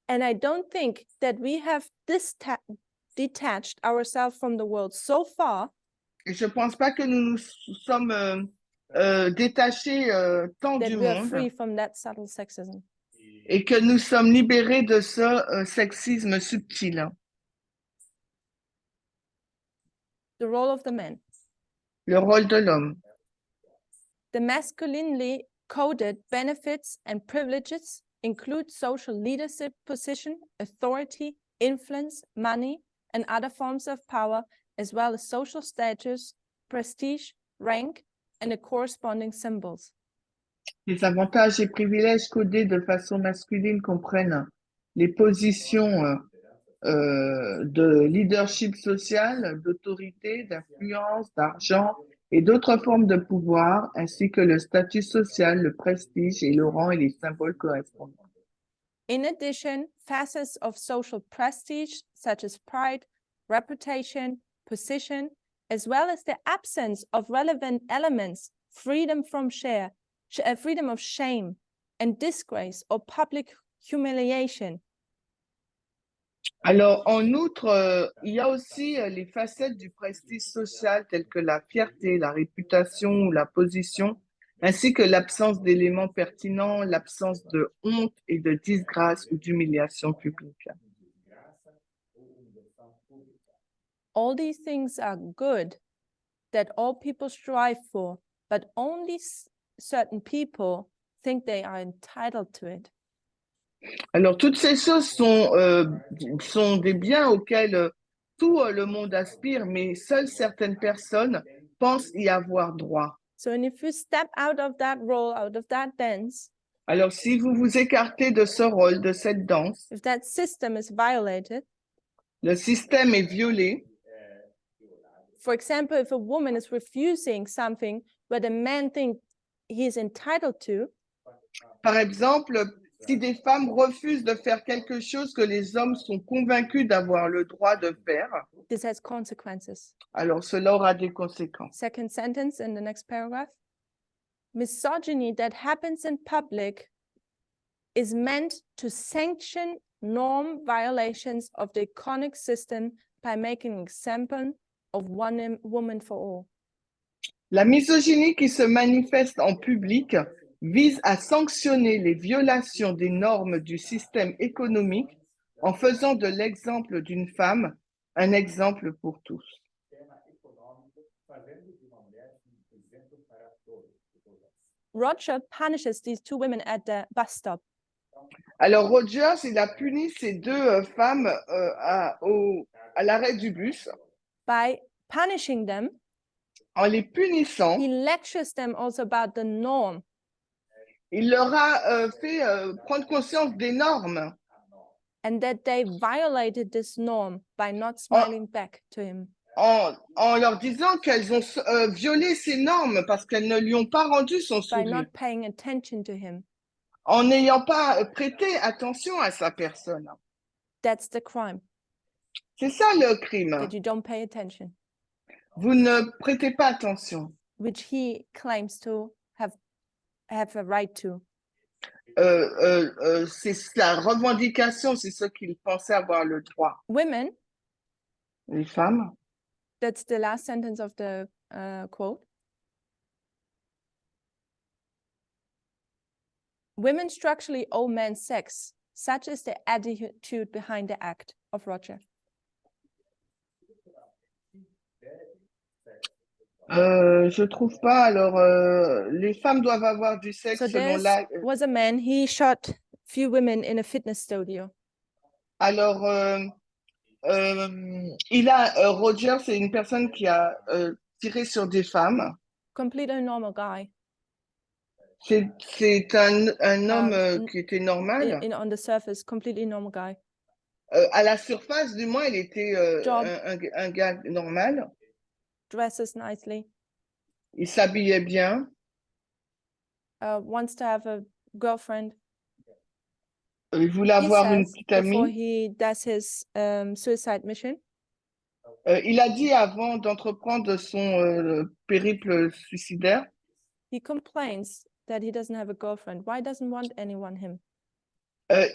And I don't think that we have detached ourselves from the world so far Et je ne pense pas que nous nous sommes détachés tant that du we are monde free from that subtle sexism. et que nous sommes libérés de ce sexisme subtil. The role of the man. Le rôle de l'homme. The masculinely coded benefits and privileges include social leadership position, authority, influence, money, and other forms of power, as well as social status, prestige, rank, and the corresponding symbols. Les avantages et privilèges codés de façon masculine comprennent les positions de leadership social, d'autorité, d'influence, d'argent et d'autres formes de pouvoir, ainsi que le statut social, le prestige et le rang et les symboles correspondants. In addition, facets of social prestige, such as pride, reputation, position, as well as the absence of relevant elements, freedom of shame and disgrace or public humiliation. Alors, en outre, il y a aussi les facettes du prestige social telles que la fierté, la réputation ou la position, ainsi que l'absence d'éléments pertinents, l'absence de honte et de disgrâce ou d'humiliation publique. All these things are good that all people strive for, but only certain people think they are entitled to it. Alors, toutes ces choses sont des biens auxquels tout le monde aspire, mais seules certaines personnes pensent y avoir droit. So, and if you step out of that role, out of that dance, Alors, si vous vous écartez de ce rôle, de cette danse, if that system is violated, le système est violé. for example, if a woman is refusing something where the man thinks he is entitled to, Par exemple, si des femmes refusent de faire quelque chose que les hommes sont convaincus d'avoir le droit de faire, this has consequences. alors cela aura des conséquences. Second sentence in the next paragraph. Misogyny that happens in public is meant to sanction norm violations of the iconic system by making an example of one woman for all. La misogynie qui se manifeste en public vise à sanctionner les violations des normes du système économique en faisant de l'exemple d'une femme un exemple pour tous. Roger punishes these two women at the bus stop. Alors Rogers, il a puni ces deux femmes à l'arrêt du bus. By punishing them, en les punissant, he lectures them also about the norm. Il leur a fait prendre conscience des normes. And that they violated this norm by not smiling back to him. En leur disant qu'elles ont violé ces normes parce qu'elles ne lui ont pas rendu son By sourire. not paying attention to him. En n'ayant pas prêté attention à sa personne. That's the crime. C'est ça le crime. That you don't pay attention. Vous ne prêtez pas attention. Which he claims to have a right to. C'est la revendication, c'est ce qu'il pensait avoir le droit. Women. Les femmes. That's the last sentence of the quote. Women structurally owe men sex, such is the attitude behind the act of Roger. Je trouve pas. Alors, les femmes doivent avoir du sexe So selon there was a man, he shot few women in a fitness studio. Alors, Roger, c'est une personne qui a tiré sur des femmes. Completely normal guy. C'est un homme qui était normal. on the surface, completely normal guy. À la surface, du moins, il était Job. un gars normal. Dresses nicely, Il s'habillait bien. wants to have a girlfriend. Il voulait He avoir une says petite before amie. he does his suicide mission, Il a dit avant d'entreprendre son périple suicidaire, he complains that he doesn't have a girlfriend. Why doesn't want anyone him?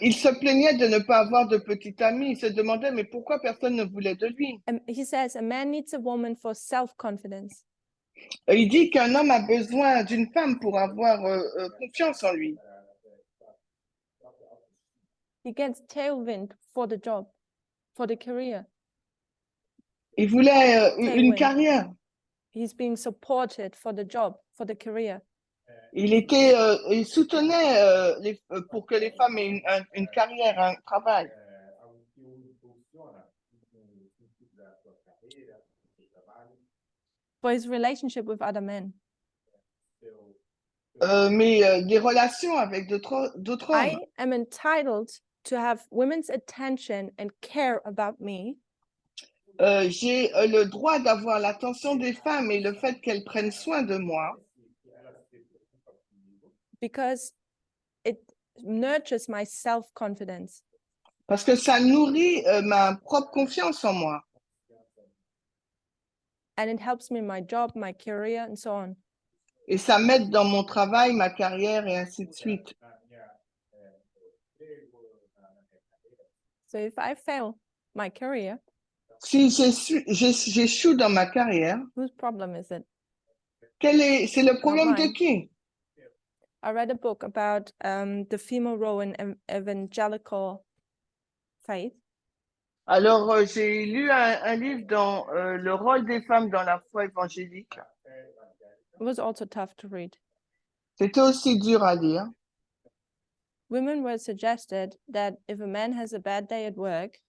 il se plaignait de ne pas avoir de petite amie. Il se demandait, mais pourquoi personne ne voulait de lui? He says a man needs a woman for self-confidence. Il dit qu'un homme a besoin d'une femme pour avoir confiance en lui. He gets tailwind for the job, for the career. Il voulait une Tailwind. carrière. He's being supported for the job, for the career. Il soutenait pour que les femmes aient une carrière, un travail. For his relationship with other men. Mais des relations avec d'autres hommes. I am entitled to have women's attention and care about me J'ai le droit d'avoir l'attention des femmes et le fait qu'elles prennent soin de moi because it nurtures my self-confidence. parce que ça nourrit ma propre confiance en moi. And it helps me in my job, my career, and so on. Et ça m'aide dans mon travail, ma carrière et ainsi de suite. So if I fail my career, Si j'échoue dans ma carrière, whose problem is it? c'est le problème de mine. qui? I read a book about the female role in evangelical faith. Alors, j'ai lu un livre dans le rôle des femmes dans la foi évangélique. It was also tough to read. C'était aussi dur à lire. Women were suggested that if a man has a bad day at work,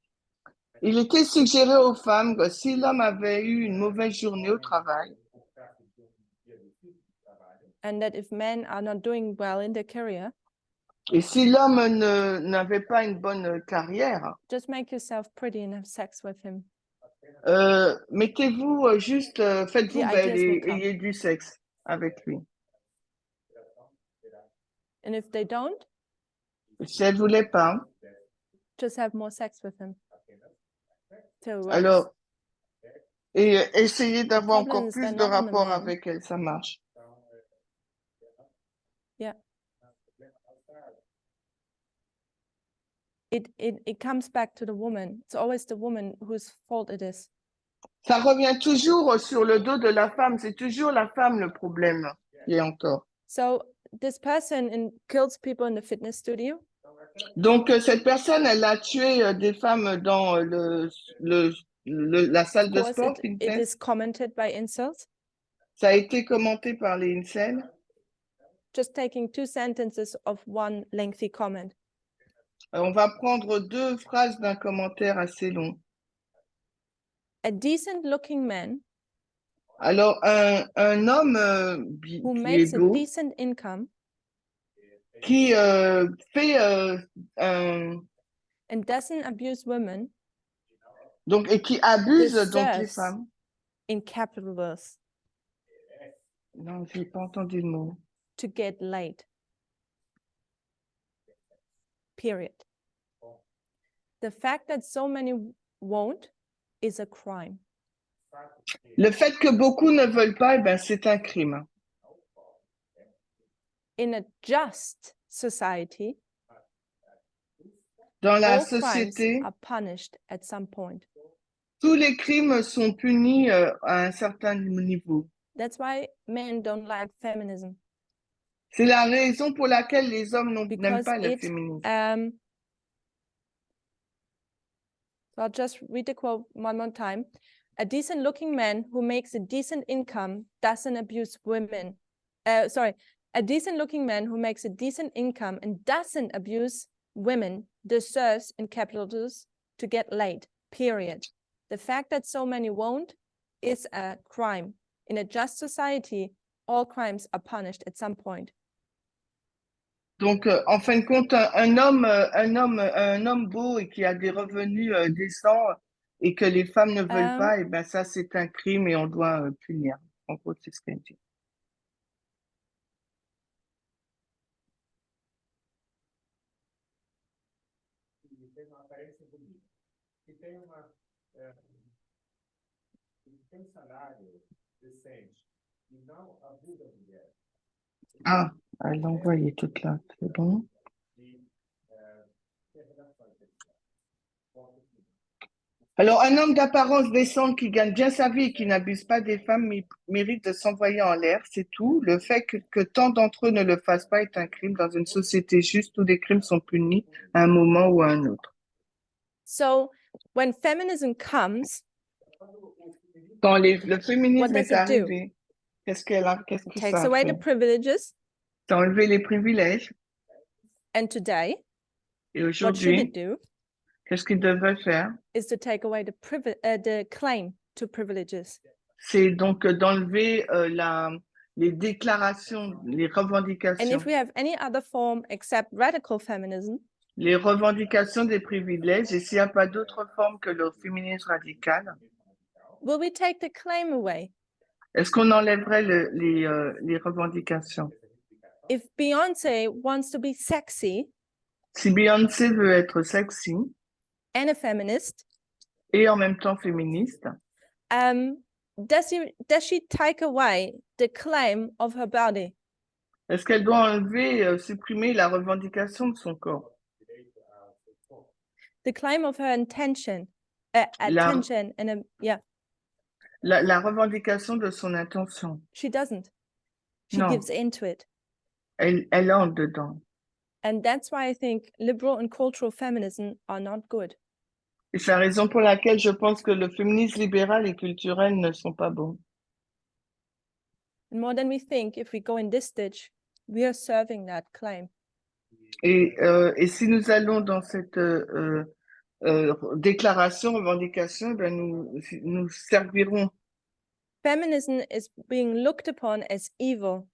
Il était suggéré aux femmes que si l'homme avait eu une mauvaise journée au travail, and that if men are not doing well in their career, et si l'homme n'avait pas une bonne carrière, just make yourself pretty and have sex with him. mettez-vous faites-vous The belle ideas will et come. ayez du sexe avec lui. And if they don't, Si elle ne voulait pas, just have more sex with him. Till it works. alors, et essayez d'avoir problem encore is plus they're de not on the rapports man. avec elle, ça marche. Yeah. It comes back to the woman. It's always the woman whose fault it is. Ça revient toujours sur le dos de la femme, c'est toujours la femme le problème qui est en tort. So this person kills people in the fitness studio. Donc, cette personne, elle a tué des femmes dans la salle Of de course, sport, it fitness. is commented by incels. Ça a été commenté par les incels. Just taking 2 sentences of one lengthy comment. On va prendre 2 phrases d'un commentaire assez long. A decent looking man Alors, un homme who qui est makes a beau, decent income qui fait un... and doesn't abuse women Donc, et qui abuse donc les deserves femmes. in capitals Non, je n'ai pas entendu le mot. to get laid. Period. The fact that so many won't is a crime. Le fait que beaucoup ne veulent pas, eh ben, c'est un crime. In a just society, Dans la all crimes société, are punished at some point. tous les crimes sont punis à un certain niveau. That's why men don't like feminism. C'est la raison pour laquelle les hommes n'aiment Because pas le it, féminisme. so I'll just read the quote one more time. A decent looking man who makes a decent income doesn't abuse women. A decent looking man who makes a decent income and doesn't abuse women deserves in capitals to get laid, period. The fact that so many won't is a crime. In a just society, all crimes are punished at some point. Donc, en fin de compte, un homme beau et qui a des revenus décents et que les femmes ne veulent pas, et ben ça, c'est un crime et on doit punir. En gros, c'est ce qu'elle dit. Ah, elle l'a envoyée toute là, c'est bon. Alors, un homme d'apparence décente qui gagne bien sa vie et qui n'abuse pas des femmes mérite de s'envoyer en l'air, c'est tout. Le fait que tant d'entre eux ne le fassent pas est un crime dans une société juste où les crimes sont punis à un moment ou à un autre. So when feminism comes, Quand le féminisme what does est it do? arrivé, qu'est-ce It que takes ça a away fait? the privileges, Ça a enlevé les privilèges. and today, Et what should aujourd'hui, it do? qu'est-ce qu'il devrait faire? Is to take away the claim to privileges. C'est donc d'enlever les déclarations, les And revendications. if we have any other form except radical feminism, Les revendications des privilèges, et s'il n'y a pas d'autre forme que le féminisme radical, will we take the claim away? est-ce qu'on enlèverait les revendications? If Beyonce wants to be sexy Si Beyoncé veut être sexy and a feminist, et en même temps féministe, does she take away the claim of her body? est-ce qu'elle doit enlever, supprimer la revendication de son corps? The claim of her intention, La, attention, and yeah, la revendication de son intention. she doesn't. She Non. gives into it. Elle entre dedans. And that's why I think liberal and cultural feminism are not good. Et c'est la raison pour laquelle je pense que le féminisme libéral et culturel ne sont pas bons. And more than we think, if we go in this ditch, we are serving that claim. Et si nous allons dans cette déclaration, revendication, ben nous servirons. Feminism is being looked upon as evil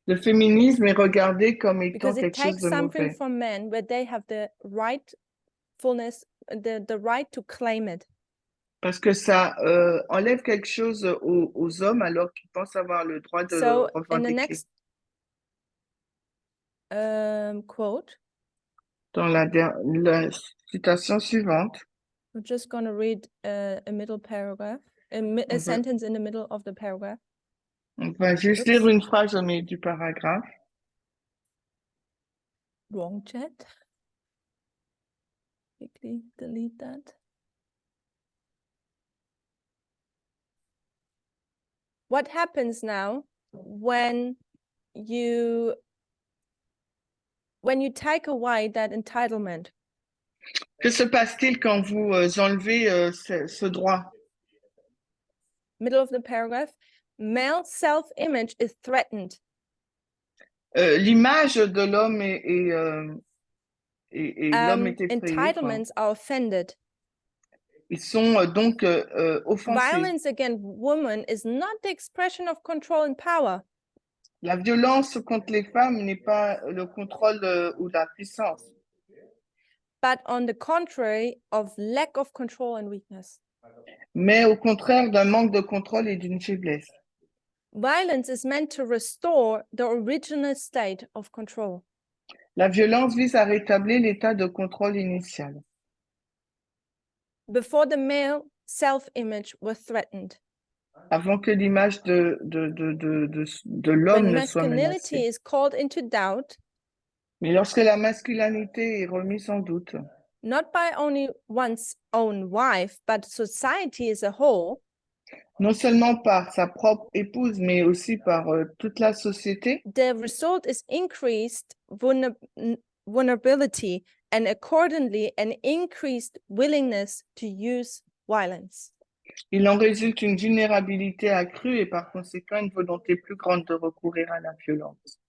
Le féminisme est regardé comme étant because it quelque chose takes de something mauvais. from men where they have the rightfulness, the right to claim it. Parce que ça enlève quelque chose aux hommes alors qu'ils pensent avoir le droit de So in the revendiquer. next quote, Dans la citation suivante, we're just going to read a middle paragraph, a va- sentence in the middle of the paragraph. on va juste Oops. lire une phrase au milieu du paragraphe. Wrong chat. Quickly delete that. What happens now when you take away that entitlement? Que se passe-t-il quand vous enlevez ce droit? Middle of the paragraph, male self-image is threatened. L'image de l'homme et l'homme est effrayé, quoi. Entitlements are offended. Ils sont donc offensés. Violence against women is not the expression of control and power, La violence contre les femmes n'est pas le contrôle ou la puissance, but on the contrary of lack of control and weakness. mais au contraire d'un manque de contrôle et d'une faiblesse. Violence is meant to restore the original state of control. La violence vise à rétablir l'état de contrôle initial. Before the male self-image was threatened. Avant que l'image de l'homme When ne soit masculinity menacée. is called into doubt, Mais lorsque la masculinité est remise en doute, not by only one's own wife, but society as a whole, non seulement par sa propre épouse, mais aussi par toute la société, the result is increased vulnerability and accordingly an increased willingness to use violence. il en résulte une vulnérabilité accrue et par conséquent une volonté plus grande de recourir à la violence.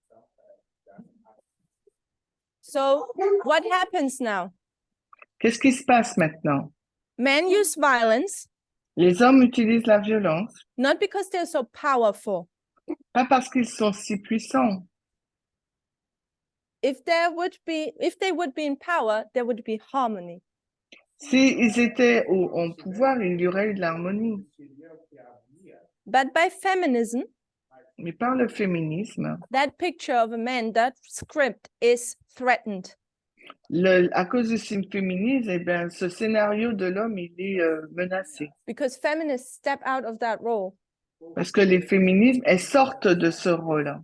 So what happens now? Qu'est-ce qui se passe maintenant? Men use violence Les hommes utilisent la violence, not because they're so powerful, pas parce qu'ils sont si puissants, if they would be in power, there would be harmony. S'ils étaient en pouvoir, il y aurait eu de l'harmonie. But by feminism, Mais par le féminisme, that picture of a man, that script is threatened. à cause du féminisme, eh ben, ce scénario de l'homme, il est menacé. Because feminists step out of that role. Parce que les féminismes, elles sortent de ce rôle.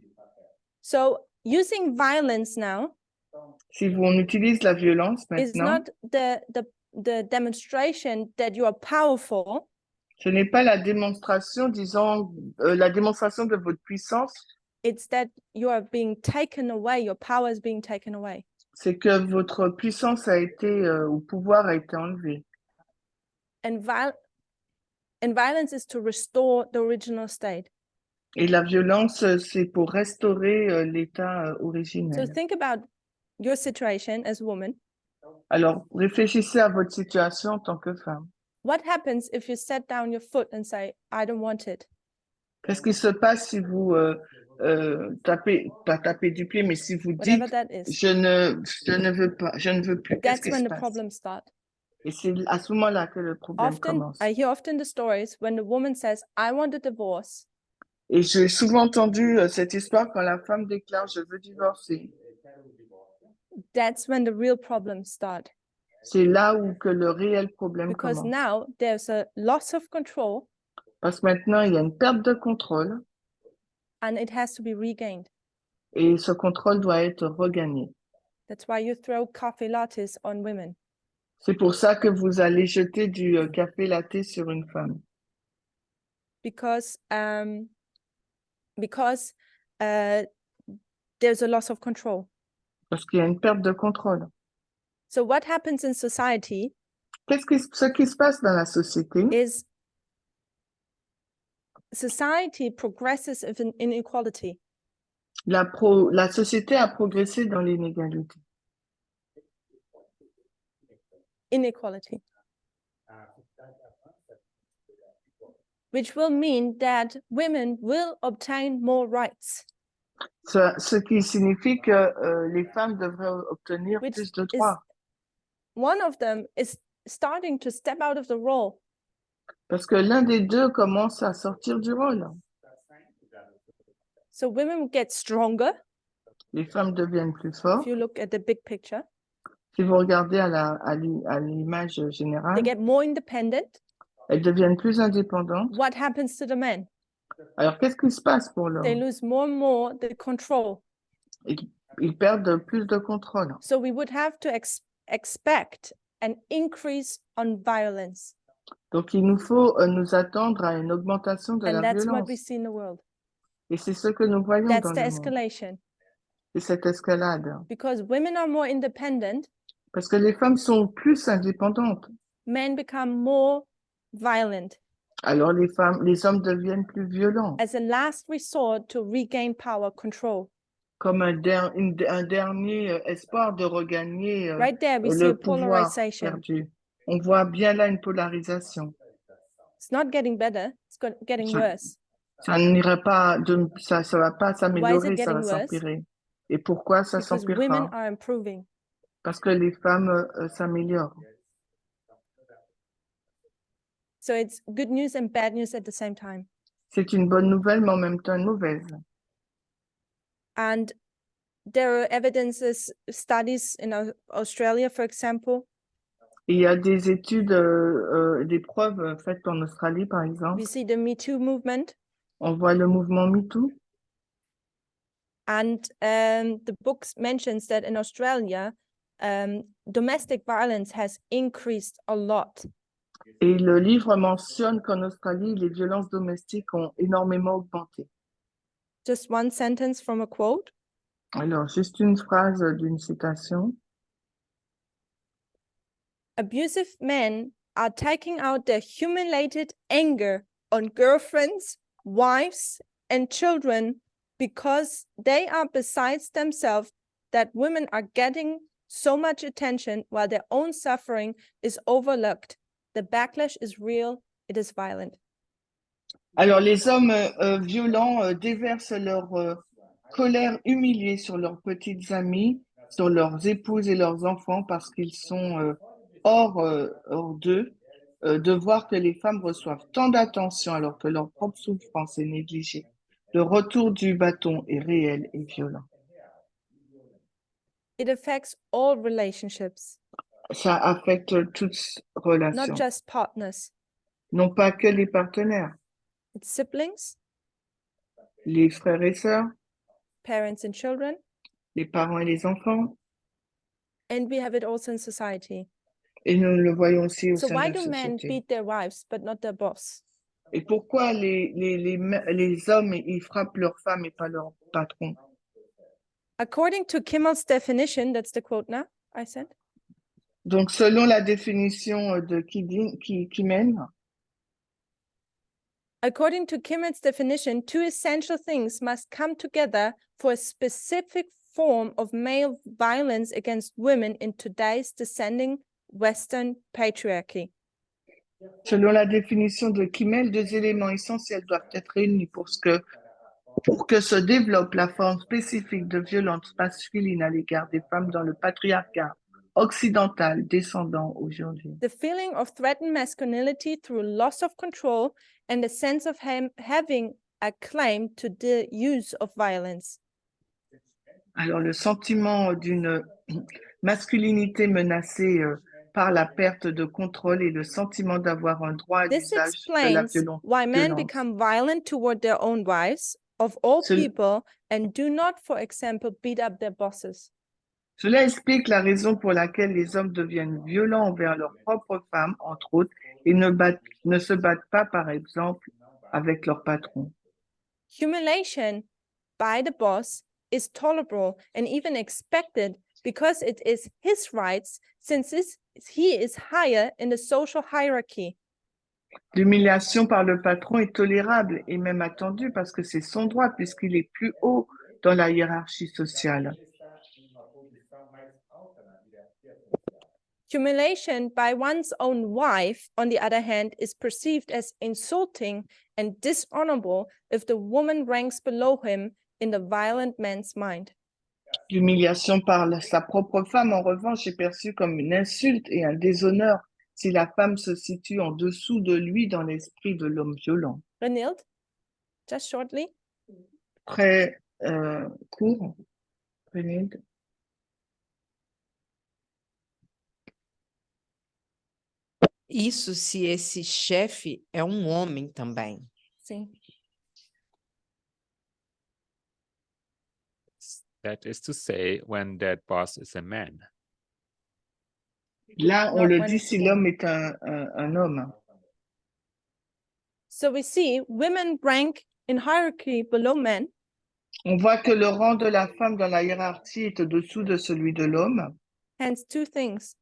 So using violence now Si on utilise la violence is maintenant, not the demonstration that you are powerful, ce n'est pas la démonstration, disons, la démonstration de votre puissance, it's that you are being taken away, your power is being taken away. c'est que votre puissance a été, ou pouvoir a été enlevé. And violence is to restore the original state. Et la violence, c'est pour restaurer l'état So originel. think about your situation as a woman. Alors, réfléchissez à votre situation en tant que femme. What happens if you set down your foot and say, I don't want it? Qu'est-ce qui se passe si vous tapez, pas taper du pied, mais si vous dites, Whatever that is. je ne veux pas, je ne veux plus, qu'est-ce That's qui when se the passe? problems start. Et c'est à ce moment-là que le problème commence. I hear often the stories when the woman says, I want a divorce. Et j'ai souvent entendu cette histoire quand la femme déclare, je veux divorcer. That's when the real problems start. C'est là où que le réel problème Because commence. now there's a loss of control Parce que maintenant, il y a une perte de contrôle and it has to be regained. et ce contrôle doit être regagné. That's why you throw coffee lattes on women. C'est pour ça que vous allez jeter du café latte sur une femme. Because there's a loss of control. Parce qu'il y a une perte de contrôle. So what happens in society Ce qui se passe dans la société, is society progresses in inequality. la société a progressé dans l'inégalité. Inequality. Which will mean that women will obtain more rights. Ce qui signifie que les femmes devraient obtenir Which plus de is droits. one of them is starting to step out of the role. Parce que l'un des deux commence à sortir du rôle. So women get stronger. Les femmes deviennent plus If fortes. you look at the big picture, Si vous regardez à l'image they générale, get more independent. elles deviennent plus indépendantes. What happens to the men? Alors, qu'est-ce qui se passe pour They l'homme? lose more and more the control. Ils perdent plus de contrôle. So we would have to expect an increase on violence. Donc, il nous faut nous attendre à une augmentation de And la that's what violence. we see in the world. Et c'est ce que nous voyons That's dans the le monde. escalation. C'est cette escalade. Because women are more independent, Parce que les femmes sont plus indépendantes. men become more violent Alors, les hommes deviennent plus violents. as a last resort to regain power control. Comme un dernier espoir de regagner Right there, we see le a pouvoir polarization. perdu. On voit bien là une polarisation. It's not getting better, it's getting worse. Ça n'ira pas, ça va pas s'améliorer, ça va getting worse? s'empirer. Et pourquoi ça Because women s'empirera? are improving. Parce que les femmes s'améliorent. So it's good news and bad news at the same time. C'est une bonne nouvelle, mais en même temps une mauvaise. And there are evidences, studies in Australia, for example. Et il y a des études, des preuves faites en Australie, par exemple. We see the Me Too movement. On voit le mouvement MeToo. And the book mentions that in Australia, domestic violence has increased a lot. Et le livre mentionne qu'en Australie, les violences domestiques ont énormément augmenté. Just one sentence from a quote. Alors, juste une phrase d'une citation. Abusive men are taking out their humiliated anger on girlfriends, wives, and children because they are besides themselves that women are getting so much attention while their own suffering is overlooked. The backlash is real, it is violent. Alors, les hommes violents déversent leur colère humiliée sur leurs petites amies sur leurs épouses et leurs enfants parce qu'ils sont hors d'eux, de voir que les femmes reçoivent tant d'attention alors que leur propre souffrance est négligée. Le retour du bâton est réel et violent. It affects all relationships, Ça affecte toutes not relations, just partners. non pas que les partenaires, It's siblings, les frères et sœurs, parents and children, les parents et les enfants, and we have it also in society. et nous le voyons aussi au So sein why de la do men société. beat their wives but not their boss? Et pourquoi les hommes, ils frappent leurs femmes et pas leurs patrons? According to Kimmel's definition, that's the quote now I said. Donc, selon la définition de Kimen, According to Kimmel's definition, two essential things must come together for a specific form of male violence against women in today's descending Western patriarchy. selon la définition de Kimmel, deux éléments essentiels doivent être réunis pour que se développe la forme spécifique de violence masculine à l'égard des femmes dans le patriarcat occidental descendant aujourd'hui. The feeling of threatened masculinity through loss of control and the sense of having a claim to the use of violence. Alors, le sentiment d'une masculinité menacée par la perte de contrôle et le sentiment d'avoir un droit à This l'usage de la explains why men violence. become violent toward their own wives of all people and do not, for example, beat up their bosses. Cela explique la raison pour laquelle les hommes deviennent violents envers leurs propres femmes, entre autres, et ne se battent pas, par exemple, avec leur patron. Humiliation by the boss is tolerable and even expected because it is his rights, since he is higher in the social hierarchy. L'humiliation par le patron est tolérable et même attendue parce que c'est son droit puisqu'il est plus haut dans la hiérarchie sociale. Humiliation by one's own wife, on the other hand, is perceived as insulting and dishonorable if the woman ranks below him in the violent man's mind. L'humiliation par sa propre femme, en revanche, est perçue comme une insulte et un déshonneur si la femme se situe en dessous de lui dans l'esprit de l'homme violent. Renilde, just shortly. Très court. Renilde. Isso se esse chefe é homem também. Sim. That is to say, when that boss is a man. Là, on Not le when dit it's si a l'homme est un homme. So we see women rank in hierarchy below men. On voit que le rang de la femme dans la hiérarchie est au-dessous de celui de l'homme. Hence, two things.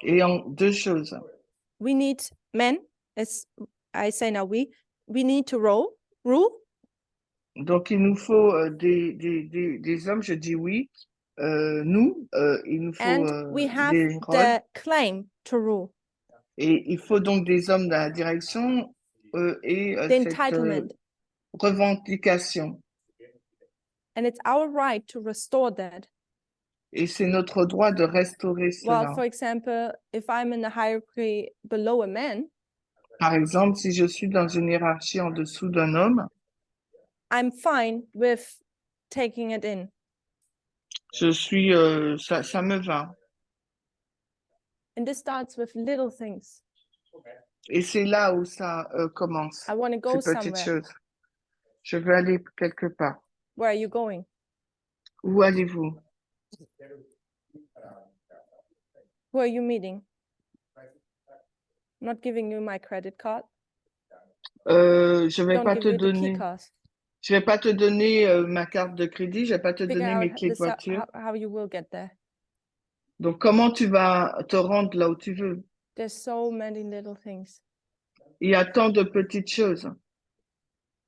Et en deux choses. We need men, as I say now, we need to rule. Donc, il nous faut des hommes, je dis oui. Il nous faut And we have des rôles. the claim to rule, Et il faut donc des hommes dans la direction et the cette entitlement. revendication. And it's our right to restore that. Et c'est notre droit de restaurer cela. Well, for example, if I'm in the hierarchy below a man, Par exemple, si je suis dans une hiérarchie en dessous d'un homme, I'm fine with taking it in. je suis, ça me va. And this starts with little things. Et c'est là où ça commence, I want to go ces petites somewhere. choses. Je veux aller quelque part. Where are you going? Où allez-vous? Who are you meeting? I'm not giving you my credit card. Je vais Don't pas give te you the key donner, cards. je vais pas te donner ma carte de crédit, je vais pas te Figure donner out mes clés de this voiture. how you will get there. Donc, comment tu vas te rendre là où tu veux? There's so many little things. Il y a tant de petites choses.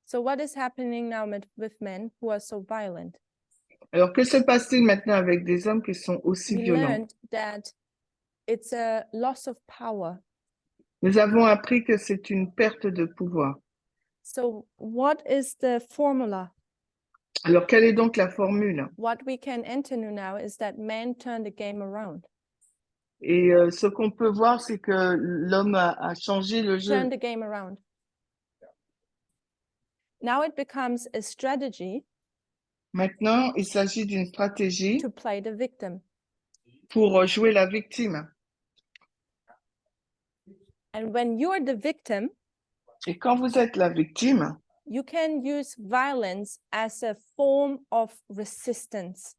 So what is happening now with men who are so violent? Alors, que se passe-t-il maintenant avec des hommes qui sont aussi We violents? learned that it's a loss of power. Nous avons appris que c'est une perte de pouvoir. So what is the formula? Alors, quelle est donc la formule? What we can enter now is that men turn the game around. Et ce qu'on peut voir, c'est que l'homme a changé le jeu. Turn the game around. Now it becomes a strategy Maintenant, il s'agit d'une stratégie to play the victim. pour jouer la victime. And when you're the victim, Et quand vous êtes la victime, you can use violence as a form of resistance,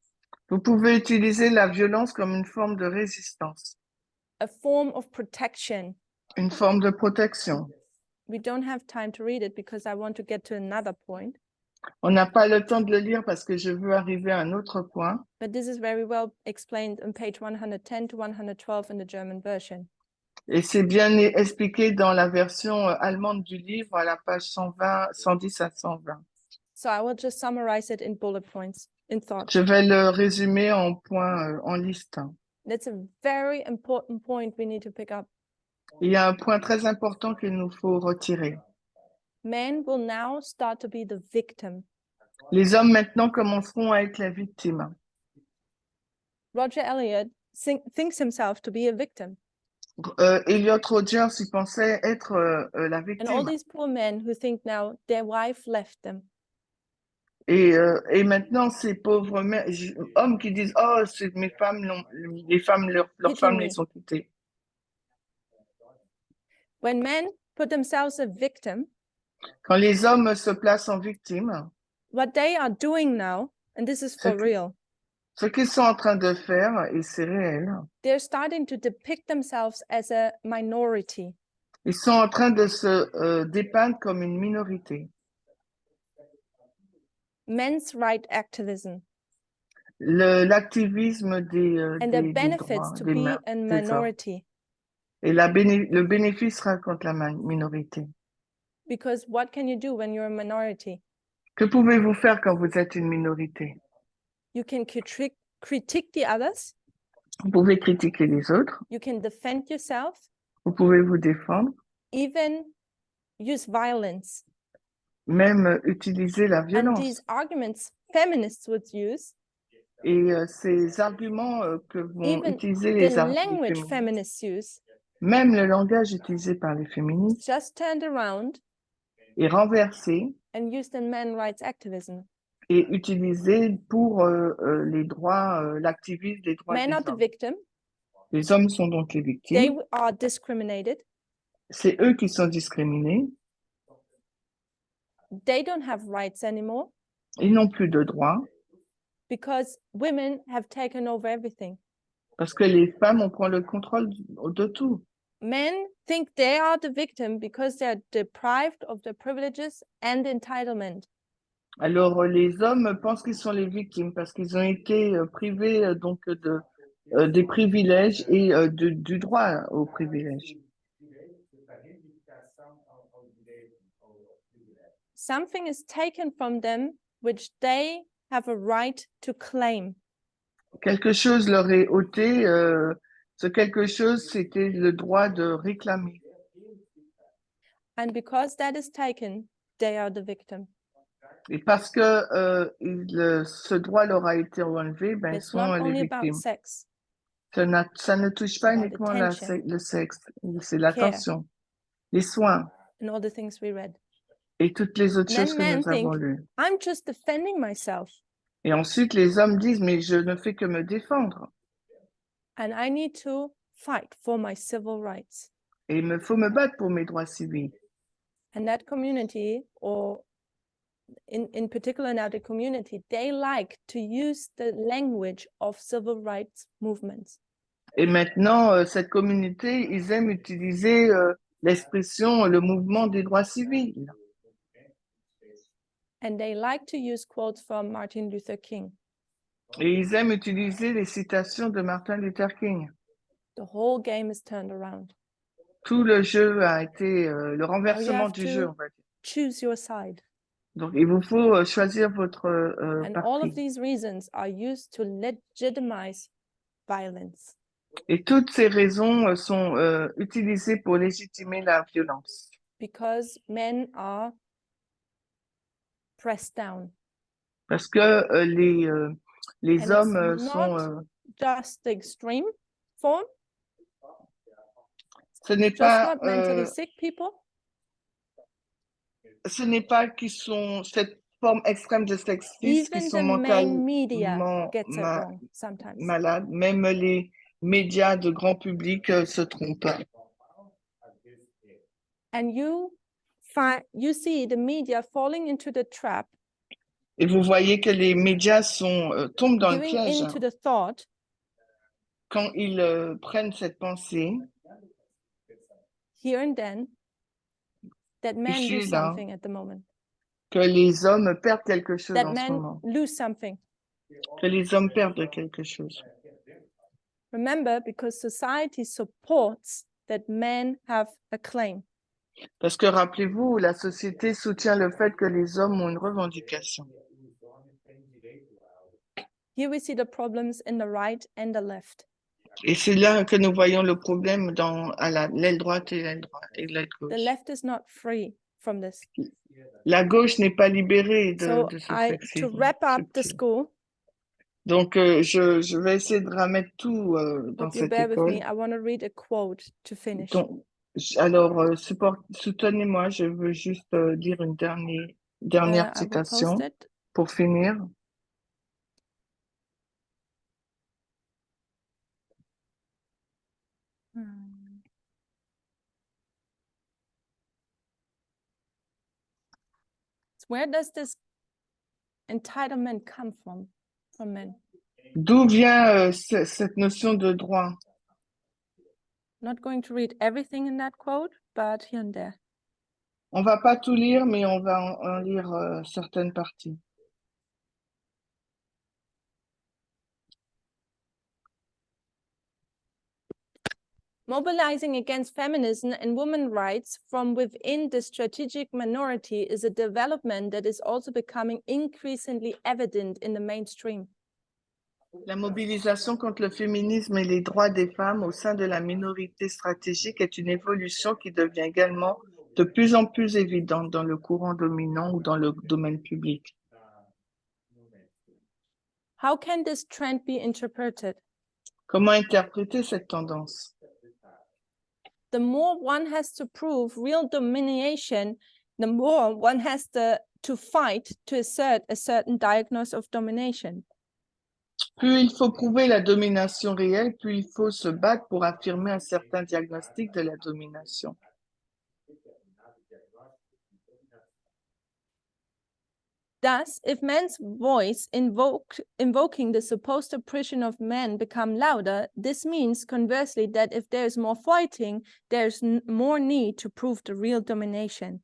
vous pouvez utiliser la violence comme une forme de résistance, a form of protection. une forme de protection. We don't have time to read it because I want to get to another point, On n'a pas le temps de le lire parce que je veux arriver à un autre point. but this is very well explained on page 110 to 112 in the German version. Et c'est bien expliqué dans la version allemande du livre à la page 120, 110 à 120. So I will just summarize it in bullet points, in thoughts. Je vais le résumer en points, en liste. That's a very important point we need to pick up. Il y a un point très important qu'il nous faut retirer. Men will now start to be the victim. Les hommes maintenant commenceront à être la victime. Roger Elliott thinks himself to be a victim. Elliot Rogers, il pensait être la And all victime. these poor men who think now their wife left them. Et maintenant, ces pauvres hommes qui disent, oh, mes femmes, les femmes, leurs Hitting femmes me. les ont quittés. When men put themselves a victim, Quand les hommes se placent en victime, what they are doing now, and this is for real, ce qu'ils sont en train de faire, et c'est réel, they're starting to depict themselves as a minority. ils sont en train de se dépeindre comme une minorité. Men's right activism L'activisme and the des benefits droits to des be des a hommes. minority. Et le bénéfice sera contre la minorité. Because what can you do when you're a minority? Que pouvez-vous faire quand vous êtes une minorité? You can critique the others. Vous pouvez critiquer les autres, You can defend yourself, vous pouvez vous défendre, even use violence. même utiliser la And violence. these arguments feminists would use, Et ces arguments que vont even utiliser the les language féministes, feminists use, même le langage utilisé par les féministes, just turned around est renversé and used in men rights activism. et utilisé pour les droits, l'activisme des droits Men des are the hommes. victim. Les hommes sont donc les They victimes. are discriminated. C'est eux qui sont discriminés. They don't have rights anymore Ils n'ont plus de droits because women have taken over everything. parce que les femmes ont pris le contrôle de tout. Men think they are the victim because they are deprived of the privileges and entitlement. Alors, les hommes pensent qu'ils sont les victimes parce qu'ils ont été privés donc des privilèges et du droit aux privilèges. Something is taken from them which they have a right to claim. Quelque chose leur est ôté. Ce quelque chose, c'était le droit de réclamer. And because that is taken, they are the victim. Et parce que ce droit leur a été enlevé, ben, ils It's sont not les only about victimes. sex. Ça ne touche pas about uniquement attention, le sexe, c'est l'attention, les soins and all the things we read. et toutes les autres And then choses que men nous avons think, lues. I'm just defending myself Et ensuite, les hommes disent, mais je ne fais que me défendre. and I need to fight for my civil rights. Et il me faut me battre pour mes droits civils. And that community, or in particular now the community, they like to use the language of civil rights movements. Et maintenant, cette communauté, ils aiment utiliser l'expression, le mouvement des droits civils. And they like to use quotes from Martin Luther King. Et ils aiment utiliser les citations de Martin Luther King. The whole game is turned around. Tout le jeu a été, le renversement have du to jeu, on va dire. Choose your side. Donc, il vous faut choisir votre And all of parti. these reasons are used to legitimize violence. Et toutes ces raisons sont utilisées pour légitimer la violence. Because men are pressed down. Parce que les And it's hommes not sont... just the extreme form, ce n'est just pas... not mentally sick people. ce n'est pas qu'ils sont cette forme extrême de sexisme qui Even sont the main media mentalement gets it wrong sometimes. malades. Même les médias de grand public se trompent. And you see the media falling into the trap, Et vous voyez que les médias tombent dans le giving piège into the thought quand ils prennent cette pensée, here and then that men ici et lose là, something at the moment, que les hommes perdent quelque chose that en ce men moment, lose something. que les hommes perdent quelque chose. Remember, because society supports that men have a claim. Parce que rappelez-vous, la société soutient le fait que les hommes ont une revendication. Here we see the problems in the right and the left. Et c'est là que nous voyons le problème à l'aile droite et l'aile gauche. The left is not free from this. La gauche n'est pas libérée So de ce to sexisme. wrap up the subtil. school, Donc, je vais essayer de remettre tout dans hope you cette bear with me. école. I want to read a quote to finish. Donc, alors, soutenez-moi, je veux juste lire une dernière I will citation post it. pour finir. So where does this entitlement come from men? D'où vient cette notion de droit? Not going to read everything in that quote, but here and there. On va pas tout lire, mais on va en lire certaines parties. Mobilizing against feminism and women's rights from within the strategic minority is a development that is also becoming increasingly evident in the mainstream. La mobilisation contre le féminisme et les droits des femmes au sein de la minorité stratégique est une évolution qui devient également de plus en plus évidente dans le courant dominant ou dans le domaine public. How can this trend be interpreted? Comment interpréter cette tendance? The more one has to prove real domination, the more one has to fight to assert a certain diagnosis of domination. Plus il faut prouver la domination réelle, plus il faut se battre pour affirmer un certain diagnostic de la domination. Thus, if men's voice invoking the supposed oppression of men become louder, this means conversely that if there is more fighting, there's more need to prove the real domination.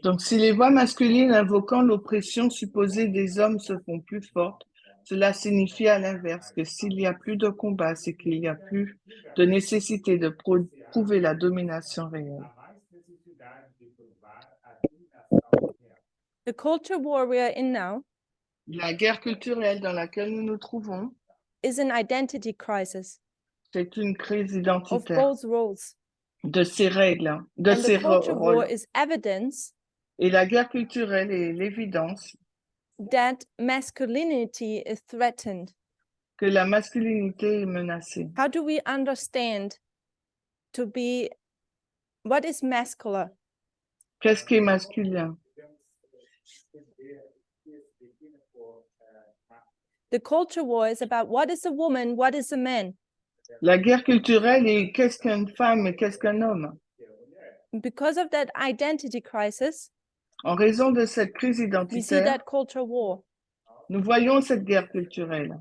Donc, si les voix masculines invoquant l'oppression supposée des hommes se font plus fortes, cela signifie à l'inverse que s'il y a plus de combats, c'est qu'il y a plus de nécessité de prouver la domination réelle. The culture war we are in now La guerre culturelle dans laquelle nous nous trouvons, is an identity crisis c'est une crise of identitaire both roles. de ces règles, de And ces the culture war rôles. is evidence Et la guerre culturelle est l'évidence that masculinity is threatened. que la masculinité est menacée. How do we understand what is masculine? Qu'est-ce qui est masculin? The culture war is about what is a woman, what is a man. La guerre culturelle est qu'est-ce qu'une femme et qu'est-ce qu'un homme? Because of that identity crisis, En raison de cette crise we see identitaire, that culture war nous voyons cette guerre culturelle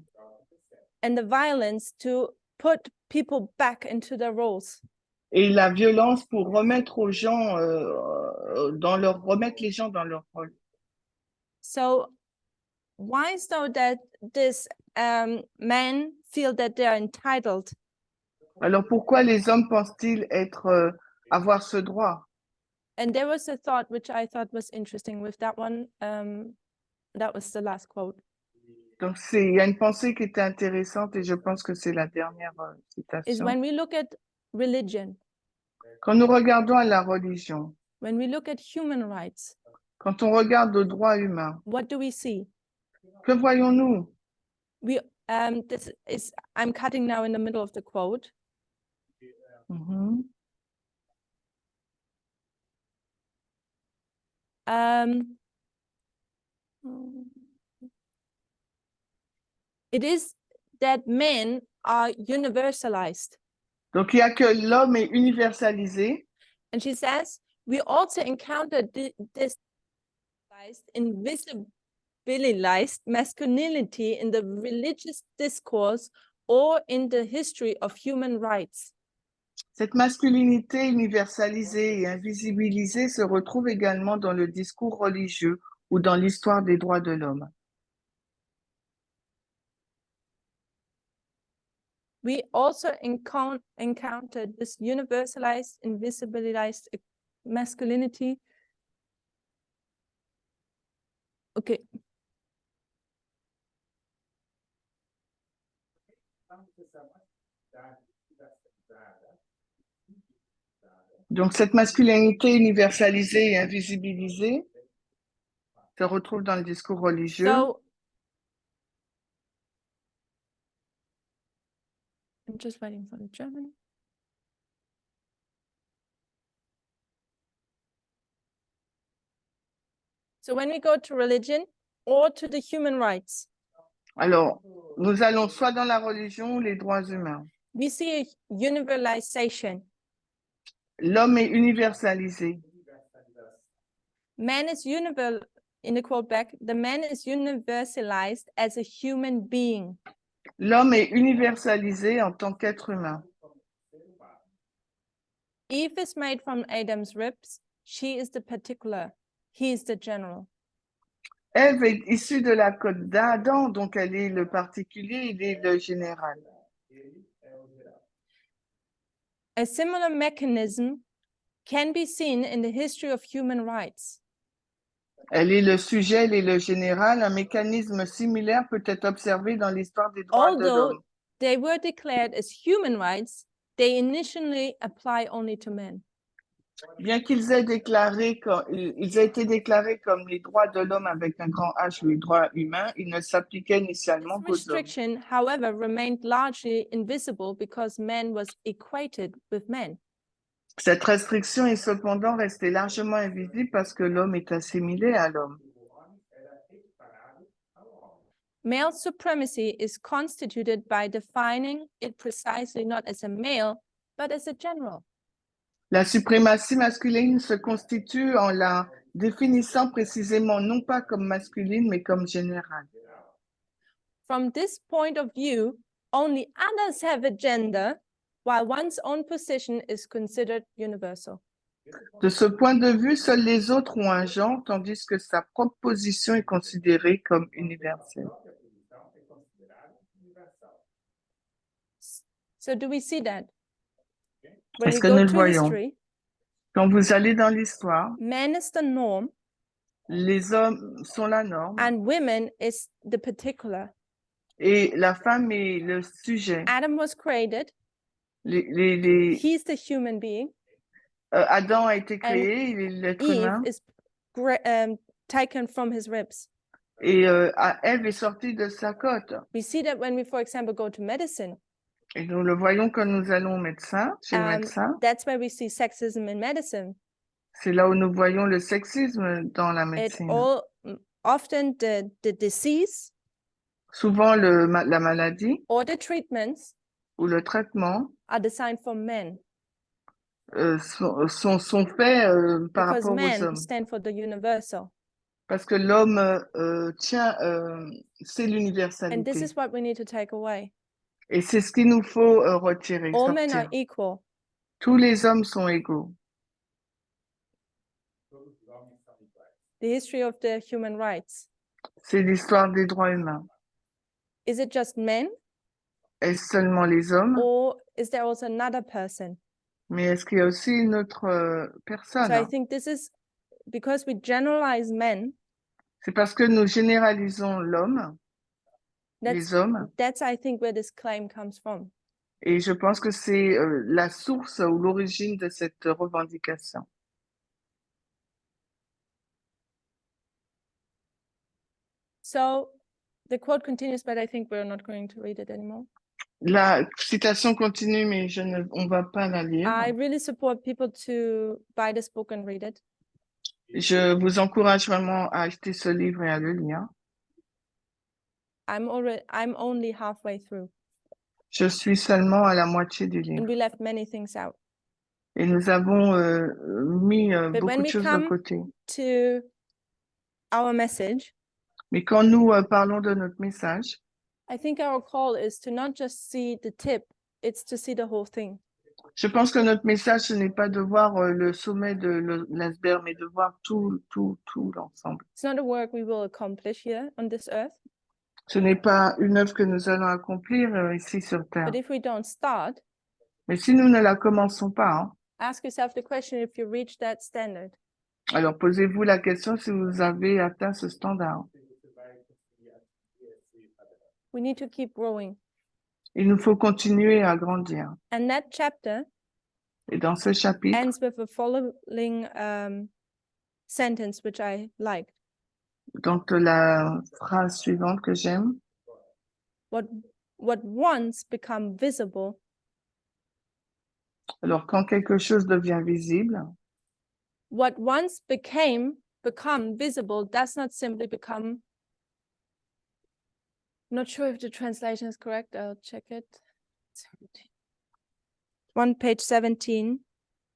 and the violence to put people back into their roles. et la violence pour remettre aux gens remettre les gens dans leur rôle. So why so that this men feel that they are entitled? Alors pourquoi les hommes pensent-ils avoir ce droit? And there was a thought which I thought was interesting with that one. That was the last quote. Donc il y a une pensée qui était intéressante et je pense que c'est la dernière Is citation. when we look at religion, Quand nous regardons à la religion, when we look at human rights, quand on regarde aux droits humains, what do we see? Que voyons-nous? This is, I'm cutting now in the middle of the quote. Mhm. It is that men are universalized. Donc, il y a que l'homme est universalisé. And she says, we also encounter this invisibilized masculinity in the religious discourse or in the history of human rights. Cette masculinité universalisée et invisibilisée se retrouve également dans le discours religieux ou dans l'histoire des droits de l'homme. We also encounter this universalized, invisibilized masculinity. Okay. Donc, cette masculinité universalisée et invisibilisée se retrouve dans le discours religieux. So, I'm just waiting for the German. So when we go to religion or to the human rights, Alors, nous allons soit dans la religion ou les droits humains. we see a universalization. L'homme est universalisé. Man is in the quote back, the man is universalized as a human being. L'homme est universalisé en tant qu'être humain. Eve is made from Adam's ribs. She is the particular. He is the general. Ève est issue de la côte d'Adam, donc elle est le particulier, il est le général. A similar mechanism can be seen in the history of human rights. Elle est le sujet, elle est le général. Un mécanisme similaire peut être observé dans l'histoire des droits de Although l'homme. they were declared as human rights, they initially apply only to men. Bien qu'ils aient ils aient été déclarés comme les droits de l'homme avec un grand H ou les droits humains, ils ne s'appliquaient initialement This qu'aux hommes. restriction, however, remained largely invisible because man was equated with men. Cette restriction est cependant restée largement invisible parce que l'homme est assimilé à l'homme. Male supremacy is constituted by defining it precisely not as a male, but as a general. La suprématie masculine se constitue en la définissant précisément non pas comme masculine, mais comme générale. From this point of view, only others have a gender, while one's own position is considered universal. De ce point de vue, seuls les autres ont un genre, tandis que sa propre position est considérée comme universelle. So do we see that? When Est-ce we que go nous le to voyons? history, Quand vous allez dans l'histoire, man is the norm les hommes sont la norme and women is the particular. et la femme est le sujet. Adam was created, he's the human being, Adam a été créé, il est l'être Eve humain, is taken from his ribs. et Ève est sortie de sa côte. We see that when we, for example, go to medicine. Et nous le voyons quand nous allons au médecin, chez le médecin. That's where we see sexism in medicine. C'est là où nous voyons le sexisme dans la médecine. Often the disease Souvent la maladie or the treatments ou le traitement are designed for men sont faits par because rapport aux men hommes. stand for the universal. Parce que l'homme c'est And this l'universalité. is what we need to take away. Et c'est ce qu'il nous faut retirer, All men are sortir. equal. Tous les hommes sont égaux. The history of the human rights. C'est l'histoire des droits humains. Is it just men Est-ce seulement les hommes? or is there also another person? Mais est-ce qu'il y a aussi une autre personne? So I think this is because we generalize men. C'est parce que nous généralisons l'homme, les hommes, That's I think where this claim comes from. et je pense que c'est la source ou l'origine de cette revendication. So The quote continues, but I think we're not going to read it anymore. La citation continue, mais on va pas la lire. I really support people to buy this book and read it. Je vous encourage vraiment à acheter ce livre et à le lire. I'm only halfway through, Je suis seulement à la moitié du livre. and we left many things out. Et nous avons mis But beaucoup when de we choses de come côté. to our message, Mais quand nous parlons de notre message, I think our call is to not just see the tip, it's to see the whole thing. je pense que notre message, ce n'est pas de voir le sommet de l'iceberg, mais de voir tout l'ensemble. It's not a work we will accomplish here on this earth, Ce n'est pas une œuvre que nous allons accomplir ici sur Terre. but if we don't start, Mais si nous ne la commençons pas, hein, ask yourself the question if you reach that standard. alors posez-vous la question si vous avez atteint ce standard. We need to keep growing. Il nous faut continuer à grandir. And that chapter Et dans ce chapitre, ends with the following sentence, which I liked. donc la phrase suivante que j'aime, What once become visible alors quand quelque chose devient visible, what once become visible does not simply become. Not sure if the translation is correct. I'll check it. 17. On page 17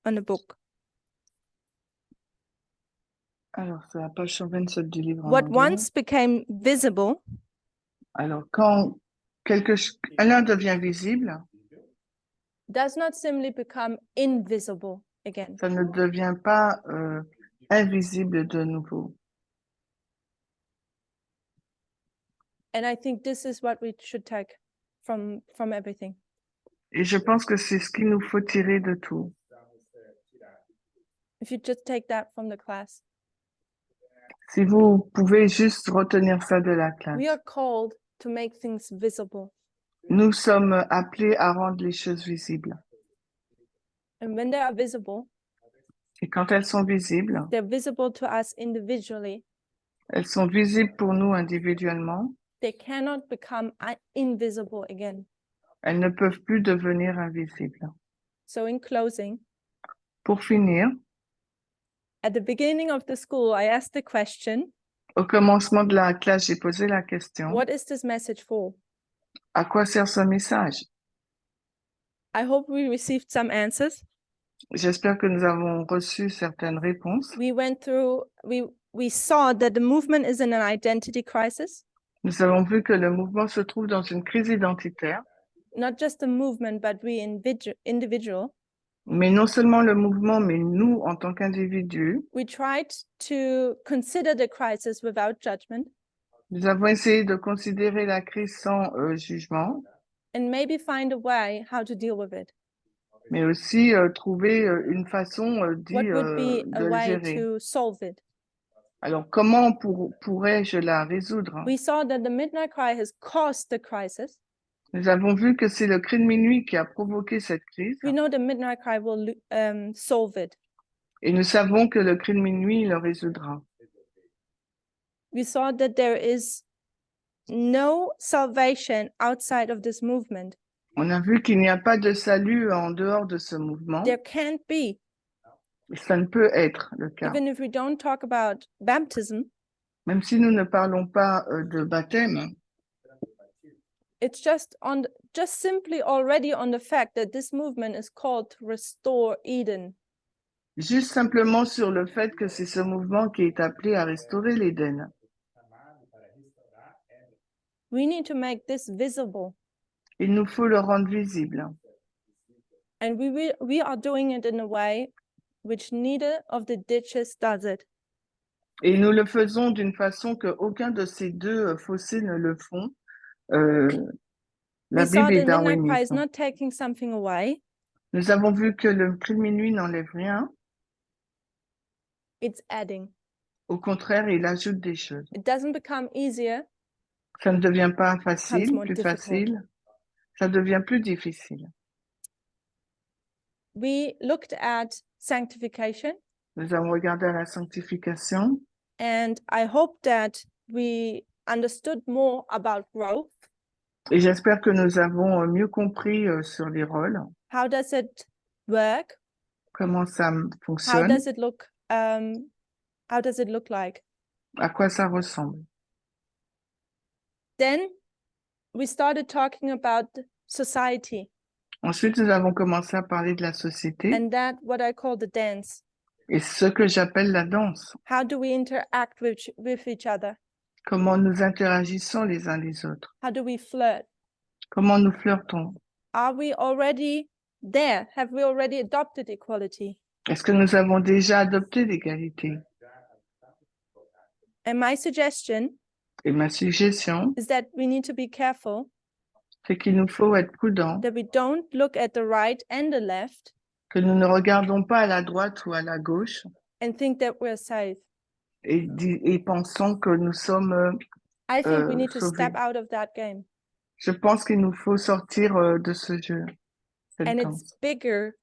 on the book. alors c'est la page 127 du livre en What anglais. once became visible Alors quand l'un devient visible, does not simply become invisible again. ça ne devient pas invisible de nouveau. And I think this is what we should take from everything. Et je pense que c'est ce qu'il nous faut tirer de tout. If you just take that from the class. Si vous pouvez juste retenir ça de la classe. We are called to make things visible. Nous sommes appelés à rendre les choses visibles. And when they are visible, Et quand elles sont visibles, they're visible to us individually. elles sont visibles pour nous individuellement. They cannot become invisible again. Elles ne peuvent plus devenir invisibles. So in closing, Pour finir, at the beginning of the school, I asked the question, au commencement de la classe, j'ai posé la question, what is this message for? à quoi sert ce message? I hope we received some answers. J'espère que nous avons reçu certaines réponses. We went through, we saw that the movement is in an identity crisis, Nous avons vu que le mouvement se trouve dans une crise identitaire, not just the movement, but we individual. mais non seulement le mouvement, mais nous, en tant qu'individus, We tried to consider the crisis without judgment nous avons essayé de considérer la crise sans jugement, and maybe find a way how to deal with it. mais aussi trouver une façon What would be de a le way gérer. to solve it? Alors, comment pourrais-je la résoudre? We saw that the midnight cry has caused the crisis. Nous avons vu que c'est le cri de minuit qui a provoqué cette crise, We know the midnight cry will solve it. et nous savons que le cri de minuit le résoudra. We saw that there is no salvation outside of this movement. On a vu qu'il n'y a pas de salut en dehors de ce mouvement, There can't be, et ça ne peut être le cas. even if we don't talk about baptism. Même si nous ne parlons pas de baptême, It's just simply already on the fact that this movement is called to restore Eden. juste simplement sur le fait que c'est ce mouvement qui est appelé à restaurer l'Éden. We need to make this visible, Il nous faut le rendre visible. and we are doing it in a way which neither of the ditches does it. Et nous le faisons d'une façon que aucun de ces deux fossés ne le font. La We saw Bible et that midnight cry is darwinisme. not taking something away, Nous avons vu que le cri de minuit n'enlève rien. it's adding. Au contraire, il ajoute des choses. It doesn't become easier, Ça ne devient pas more facile, plus difficult. facile. Ça devient plus difficile. We looked at sanctification, Nous avons regardé à la sanctification and I hope that we understood more about growth. Et j'espère que nous avons mieux compris sur les rôles, How does it work? comment ça How fonctionne, does it look? How does it look like? à quoi ça ressemble. Then we started talking about society, Ensuite, nous avons commencé à parler de la société and that what I call the dance. et ce que j'appelle la danse. How do we interact with each other? Comment nous interagissons les uns les autres. How do we flirt? Comment nous flirtons. Are we already there? Have we already adopted equality? Est-ce que nous avons déjà adopté l'égalité? And my suggestion Et ma suggestion, is that we need to be careful c'est qu'il nous faut être prudents, that we don't look at the right and the left que nous ne regardons pas à la droite ou à la gauche and think that we're safe. et pensons que nous sommes I think we need to sauvés. step out of that game. Je pense qu'il nous faut sortir de ce jeu, cette And danse. it's bigger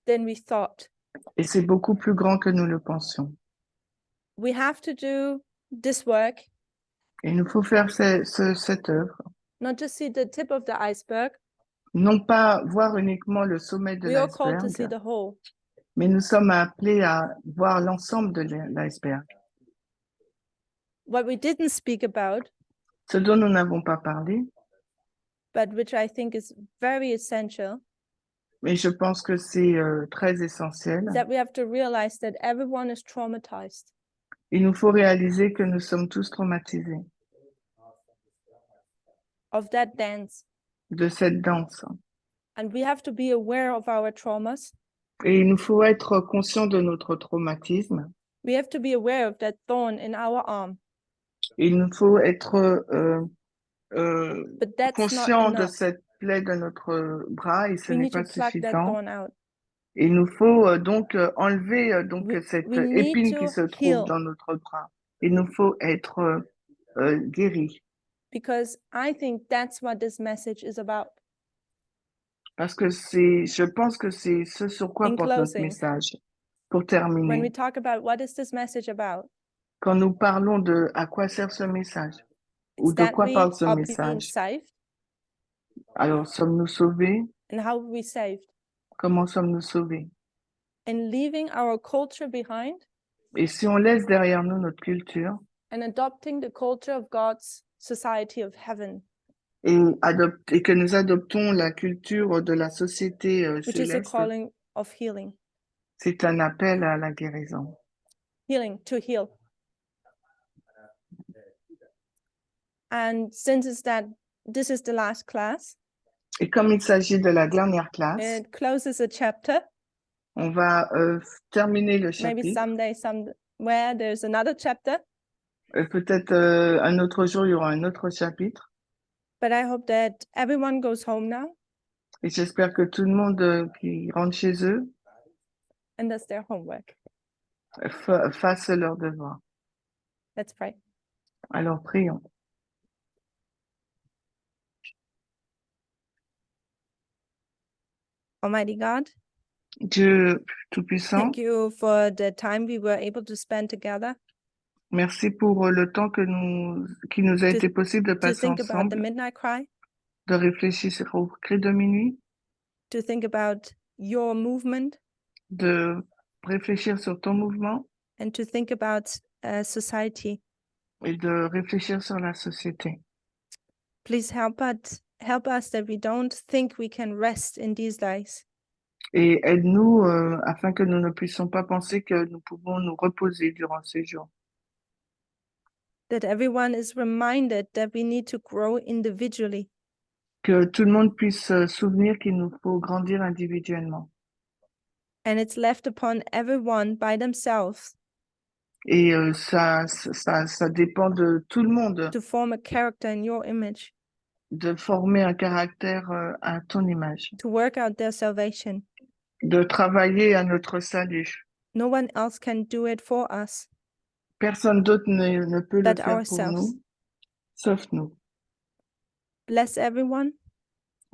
than we thought. Et c'est beaucoup plus grand que nous le pensions. We have to do this work, Et il nous faut faire cette œuvre, not just see the tip of the iceberg. non pas voir uniquement le sommet de We are called to see l'iceberg, the whole. mais nous sommes appelés à voir l'ensemble de l'iceberg. What we didn't speak about, Ce dont nous n'avons pas parlé, but which I think is very essential, mais je pense que c'est très essentiel. is that we have to realize that everyone is traumatized. Il nous faut réaliser que nous sommes tous traumatisés Of that dance. de cette danse. And we have to be aware of our traumas. Et il nous faut être conscient de notre traumatisme. We have to be aware of that thorn in our arm. Il nous faut être But that's not conscient de enough. cette plaie de notre bras et ce We n'est need to pas pluck that suffisant. thorn out. Il nous faut donc enlever donc cette We need épine qui to se trouve heal. dans notre bras. Il nous faut être guéri Because I think that's what this message is about. parce que je pense que c'est ce sur quoi In porte notre closing, message. Pour When terminer, we talk about what is this message about, quand nous parlons de à quoi sert ce message ou it's de that quoi we parle ce are being message, saved. alors sommes-nous sauvés? And how are we saved? Comment sommes-nous sauvés? And leaving our culture behind Et si on laisse derrière nous notre culture and adopting the culture of God's society of heaven, et que nous adoptons la culture de la société which is a céleste, calling of healing, c'est un appel à la guérison. healing to heal. And since this is the last class, Et comme il s'agit de la dernière classe, it closes a chapter. on va terminer le Maybe chapitre. someday, somewhere there's another chapter. Peut-être un autre jour, il y aura un autre chapitre. But I hope that everyone goes home now Et j'espère que tout le monde qui rentre chez eux and does their homework. fasse leur devoir. Let's pray. Alors, prions. Almighty God, Dieu Tout-Puissant, thank you for the time we were able to spend together merci pour le temps qui nous a été possible de to passer think about the ensemble, midnight cry, de réfléchir au cri de minuit, to think about your movement, de réfléchir sur ton mouvement and to think about society. et de réfléchir sur la société. Please help us that we don't think we can rest in these days, Et aide-nous afin que nous ne puissions pas penser que nous pouvons nous reposer durant ces jours. that everyone is reminded that we need to grow individually, Que tout le monde puisse se souvenir qu'il nous faut grandir individuellement. and it's left upon everyone by themselves Et ça dépend de tout le monde to form a character in your image, de former un caractère à ton image, to work out their salvation. de travailler à notre salut. No one else can do it for us Personne d'autre ne peut le but faire pour ourselves. nous, sauf nous. Bless everyone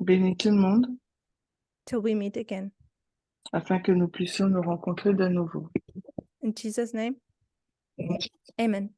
Bénis tout le monde till we meet again. afin que nous puissions nous rencontrer de nouveau. In Jesus' name, amen.